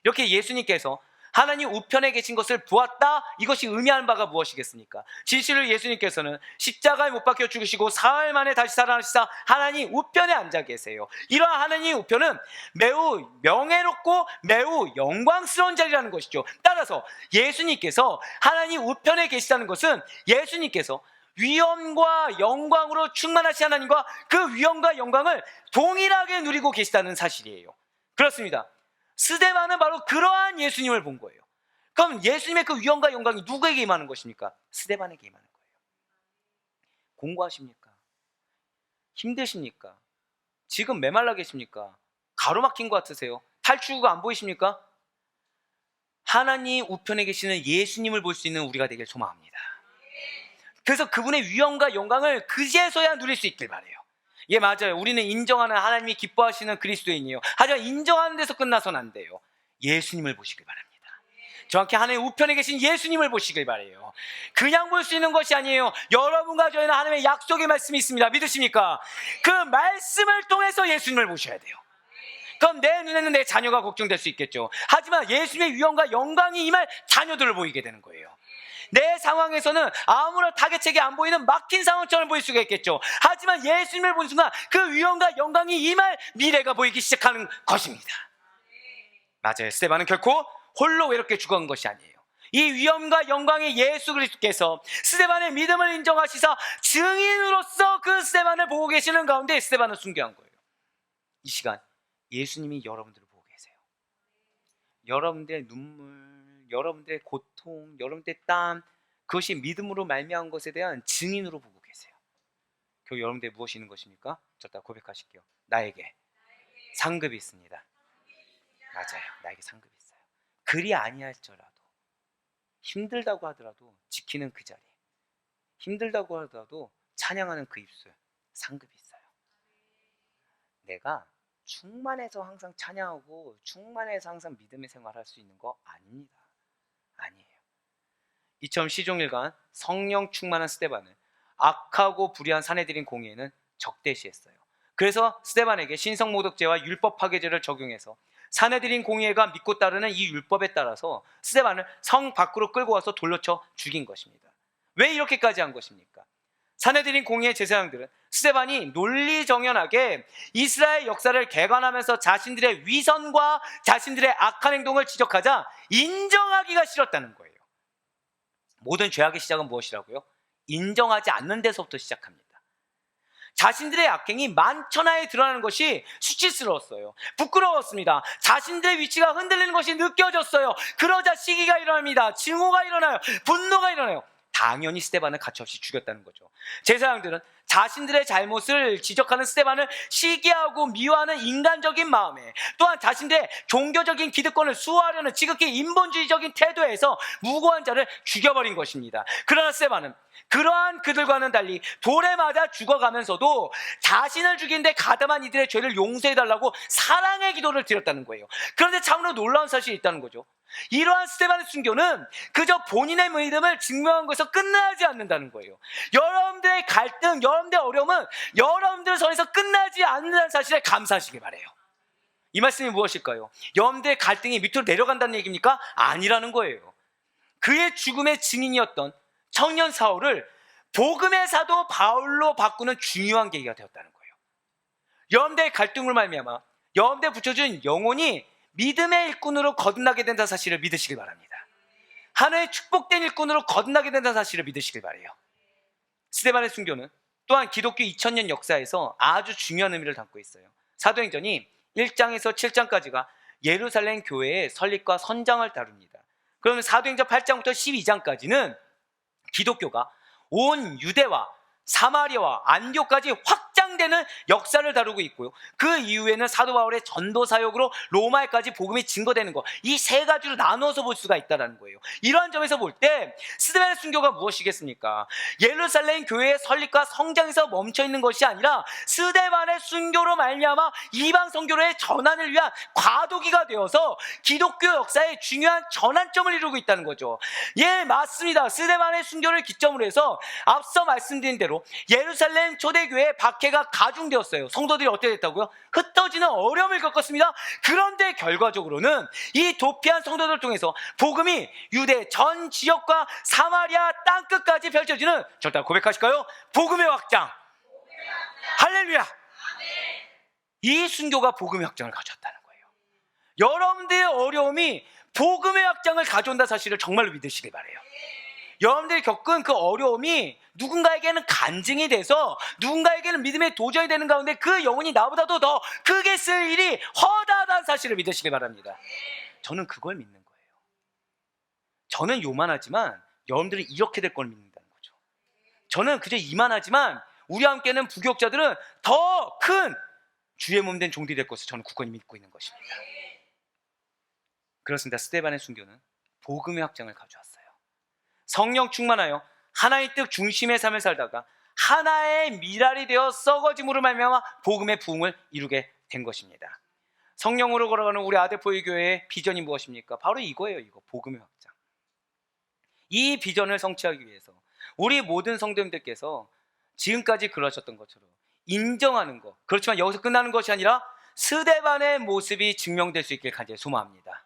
이렇게 예수님께서 하나님 우편에 계신 것을 보았다. 이것이 의미하는 바가 무엇이겠습니까? 진실로 예수님께서는 십자가에 못 박혀 죽으시고 사흘 만에 다시 살아나시사 하나님 우편에 앉아 계세요. 이러한 하나님 우편은 매우 명예롭고 매우 영광스러운 자리라는 것이죠. 따라서 예수님께서 하나님 우편에 계시다는 것은 예수님께서 위엄과 영광으로 충만하신 하나님과 그 위엄과 영광을 동일하게 누리고 계시다는 사실이에요. 그렇습니다. 스데반은 바로 그러한 예수님을 본 거예요. 그럼 예수님의 그 위엄과 영광이 누구에게 임하는 것입니까? 스데반에게 임하는 거예요. 공부하십니까? 힘드십니까? 지금 메말라 계십니까? 가로막힌 것 같으세요? 탈출구가 안 보이십니까? 하나님 우편에 계시는 예수님을 볼 수 있는 우리가 되길 소망합니다. 그래서 그분의 위엄과 영광을 그제서야 누릴 수 있길 바라요. 예, 맞아요. 우리는 인정하는 하나님이 기뻐하시는 그리스도인이에요. 하지만 인정하는 데서 끝나서는 안 돼요. 예수님을 보시길 바랍니다. 정확히 하나님 우편에 계신 예수님을 보시길 바라요. 그냥 볼 수 있는 것이 아니에요. 여러분과 저희는 하나님의 약속의 말씀이 있습니다. 믿으십니까? 그 말씀을 통해서 예수님을 보셔야 돼요. 그럼 내 눈에는 내 자녀가 걱정될 수 있겠죠. 하지만 예수님의 위엄과 영광이 임할 자녀들을 보이게 되는 거예요. 내 상황에서는 아무런 타겟책이 안 보이는 막힌 상황처럼 보일 수가 있겠죠. 하지만 예수님을 본 순간 그 위엄과 영광이 임할 미래가 보이기 시작하는 것입니다. 맞아요. 스데반은 결코 홀로 외롭게 죽어간 것이 아니에요. 이 위엄과 영광의 예수 그리스도께서 스데반의 믿음을 인정하시사 증인으로서 그 스데반을 보고 계시는 가운데 스데반을 순교한 거예요. 이 시간 예수님이 여러분들을 보고 계세요. 여러분들의 눈물, 여러분들의 고통, 여러분들의 땀, 그것이 믿음으로 말미암은 것에 대한 증인으로 보고 계세요. 결국 여러분들의 무엇이 있는 것입니까? 저따 고백하실게요. 나에게 상급이 있습니다. 맞아요. 나에게 상급이 있어요. 그리 아니할지라도, 힘들다고 하더라도 지키는 그 자리, 힘들다고 하더라도 찬양하는 그 입술, 상급이 있어요. 내가 충만해서 항상 찬양하고 충만해서 항상 믿음의 생활을 할 수 있는 거 아닙니다. 아니에요. 이처럼 시종일관 성령 충만한 스데반은 악하고 불의한 사내들인 공의에는 적대시했어요. 그래서 스데반에게 신성모독죄와 율법 파괴죄를 적용해서 사내들인 공의회가 믿고 따르는 이 율법에 따라서 스데반을 성 밖으로 끌고 와서 돌려쳐 죽인 것입니다. 왜 이렇게까지 한 것입니까? 사내들인 공의회 제사장들은 스데반이 논리정연하게 이스라엘 역사를 개관하면서 자신들의 위선과 자신들의 악한 행동을 지적하자 인정하기가 싫었다는 거예요. 모든 죄악의 시작은 무엇이라고요? 인정하지 않는 데서부터 시작합니다. 자신들의 악행이 만천하에 드러나는 것이 수치스러웠어요. 부끄러웠습니다. 자신들의 위치가 흔들리는 것이 느껴졌어요. 그러자 시기가 일어납니다. 증오가 일어나요. 분노가 일어나요. 당연히 스데반을 가차없이 죽였다는 거죠. 제사장들은 자신들의 잘못을 지적하는 스데반을 시기하고 미워하는 인간적인 마음에, 또한 자신들의 종교적인 기득권을 수호하려는 지극히 인본주의적인 태도에서 무고한 자를 죽여버린 것입니다. 그러나 스데반은 그러한 그들과는 달리 돌에 맞아 죽어가면서도 자신을 죽이는데 가담한 이들의 죄를 용서해달라고 사랑의 기도를 드렸다는 거예요. 그런데 참으로 놀라운 사실이 있다는 거죠. 이러한 스데반의 순교는 그저 본인의 믿음을 증명한 것에서 끝나지 않는다는 거예요. 여러분들의 갈등, 여러분들의 어려움은 여러분들 선에서 끝나지 않는다는 사실에 감사하시길 바라요. 이 말씀이 무엇일까요? 여러분들의 갈등이 밑으로 내려간다는 얘기입니까? 아니라는 거예요. 그의 죽음의 증인이었던 청년 사울을 복음의 사도 바울로 바꾸는 중요한 계기가 되었다는 거예요. 여러분들의 갈등을 말미암아 여러분들의 붙여준 영혼이 믿음의 일꾼으로 거듭나게 된다는 사실을 믿으시길 바랍니다. 하나의 축복된 일꾼으로 거듭나게 된다는 사실을 믿으시길 바라요. 스데반의 순교는 또한 기독교 2000년 역사에서 아주 중요한 의미를 담고 있어요. 사도행전이 1장에서 7장까지가 예루살렘 교회의 설립과 선장을 다룹니다. 그러면 사도행전 8장부터 12장까지는 기독교가 온 유대와 사마리아와 안디옥까지 확장되는 역사를 다루고 있고요. 그 이후에는 사도 바울의 전도 사역으로 로마에까지 복음이 증거되는 것, 이 세 가지로 나누어서 볼 수가 있다는 거예요. 이러한 점에서 볼 때 스데반의 순교가 무엇이겠습니까? 예루살렘 교회의 설립과 성장에서 멈춰 있는 것이 아니라 스데반의 순교로 말미암아 이방 선교로의 전환을 위한 과도기가 되어서 기독교 역사의 중요한 전환점을 이루고 있다는 거죠. 예, 맞습니다. 스데반의 순교를 기점으로 해서 앞서 말씀드린 대로 예루살렘 초대교회의 박해가 가중되었어요. 성도들이 어떻게 됐다고요? 흩어지는 어려움을 겪었습니다. 그런데 결과적으로는 이 도피한 성도들을 통해서 복음이 유대 전 지역과 사마리아 땅끝까지 펼쳐지는, 절대 고백하실까요? 복음의 확장. 할렐루야. 이 순교가 복음의 확장을 가져왔다는 거예요. 여러분들의 어려움이 복음의 확장을 가져온다 사실을 정말로 믿으시길 바라요. 여러분들이 겪은 그 어려움이 누군가에게는 간증이 돼서 누군가에게는 믿음의 도전이 되는 가운데 그 영혼이 나보다도 더 크게 쓸 일이 허다하다는 사실을 믿으시길 바랍니다. 저는 그걸 믿는 거예요. 저는 요만하지만 여러분들은 이렇게 될 걸 믿는다는 거죠. 저는 그저 이만하지만 우리와 함께는 부교역자들은 더 큰 주의 몸 된 종들이 될 것을 저는 굳건히 믿고 있는 것입니다. 그렇습니다. 스데반의 순교는 복음의 확장을 가져왔어요. 성령 충만하여 하나의 뜻 중심의 삶을 살다가 하나의 미랄이 되어 썩어짐으로 말미암아 복음의 부흥을 이루게 된 것입니다. 성령으로 걸어가는 우리 아데포이 교회의 비전이 무엇입니까? 바로 이거예요. 이거 복음의 확장. 이 비전을 성취하기 위해서 우리 모든 성도님들께서 지금까지 그러셨던 것처럼 인정하는 것, 그렇지만 여기서 끝나는 것이 아니라 스데반의 모습이 증명될 수 있길 간절히 소망합니다.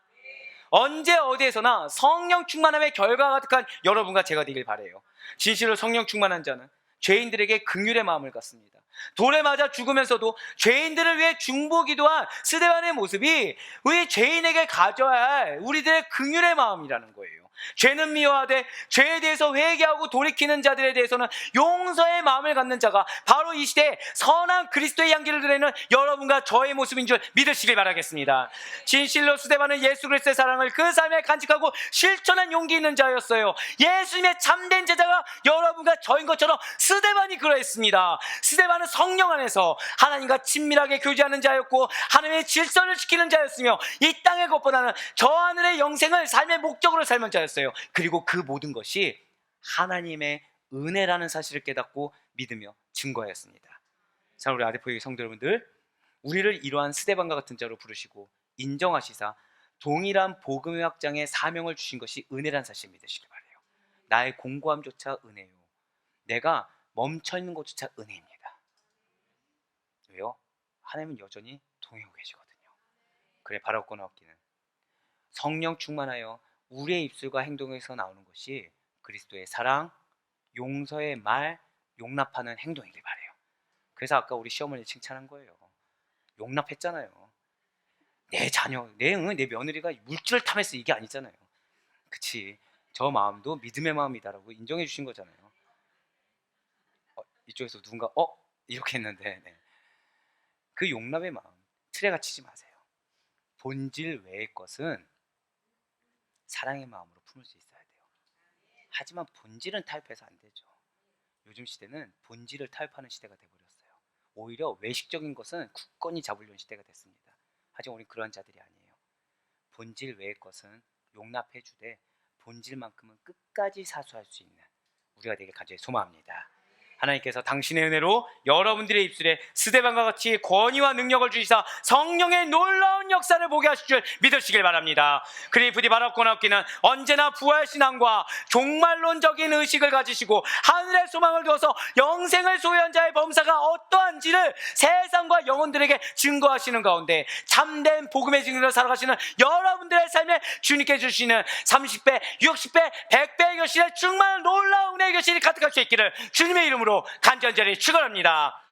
언제 어디에서나 성령 충만함의 결과가 가득한 여러분과 제가 되길 바라요. 진실로 성령 충만한 자는 죄인들에게 긍휼의 마음을 갖습니다. 돌에 맞아 죽으면서도 죄인들을 위해 중보기도한 스데반의 모습이 우리 죄인에게 가져야 할 우리들의 긍휼의 마음이라는 거예요. 죄는 미워하되 죄에 대해서 회개하고 돌이키는 자들에 대해서는 용서의 마음을 갖는 자가 바로 이 시대에 선한 그리스도의 향기를 드러내는 여러분과 저의 모습인 줄 믿으시길 바라겠습니다. 진실로 스데반은 예수 그리스도의 사랑을 그 삶에 간직하고 실천한 용기 있는 자였어요. 예수님의 참된 제자가 여러분과 저인 것처럼 스데반이 그러했습니다. 스데반은 성령 안에서 하나님과 친밀하게 교제하는 자였고 하나님의 질서를 지키는 자였으며 이 땅의 것보다는 저 하늘의 영생을 삶의 목적으로 삶은 자였어요. 그리고 그 모든 것이 하나님의 은혜라는 사실을 깨닫고 믿으며 증거하였습니다. 자, 우리 아데포이 성도 여러분들, 우리를 이러한 스데반과 같은 자로 부르시고 인정하시사 동일한 복음의 확장의 사명을 주신 것이 은혜란 사실을 믿으시길 바라요. 나의 공고함조차 은혜요, 내가 멈춰있는 것조차 은혜입니다. 왜요? 하나님은 여전히 동행하고 계시거든요. 그래, 바라고 얻기는 성령 충만하여 우리의 입술과 행동에서 나오는 것이 그리스도의 사랑, 용서의 말, 용납하는 행동이길 바라요. 그래서 아까 우리 시어머니 칭찬한 거예요. 용납했잖아요. 내 자녀, 내 며느리가 물질을 탐했어, 이게 아니잖아요. 그치, 저 마음도 믿음의 마음이다라고 인정해 주신 거잖아요. 이쪽에서 누군가 이렇게 했는데, 네. 그 용납의 마음 틀에 갇히지 마세요. 본질 외의 것은 사랑의 마음으로 품을 수 있어야 돼요. 하지만 본질은 타협해서 안 되죠. 요즘 시대는 본질을 타협하는 시대가 돼버렸어요. 오히려 외식적인 것은 굳건히 잡으려는 시대가 됐습니다. 하지만 우리는 그런 자들이 아니에요. 본질 외의 것은 용납해 주되 본질만큼은 끝까지 사수할 수 있는 우리가 되길 간절히 소망합니다. 하나님께서 당신의 은혜로 여러분들의 입술에 스데반과 같이 권위와 능력을 주시사 성령의 놀라운 역사를 보게 하실 줄 믿으시길 바랍니다. 그리 부디 바랍거나 없기는 언제나 부활신앙과 종말론적인 의식을 가지시고 하늘의 소망을 두어서 영생을 소유한 자의 범사가 어떠한지를 세상과 영혼들에게 증거하시는 가운데 참된 복음의 증인으로 살아가시는 여러분들의 삶에 주님께 주시는 30배, 60배, 100배의 결실의 충만한 놀라운 은혜의 결실이 가득할 수 있기를 주님의 이름으로 간절히 축원합니다.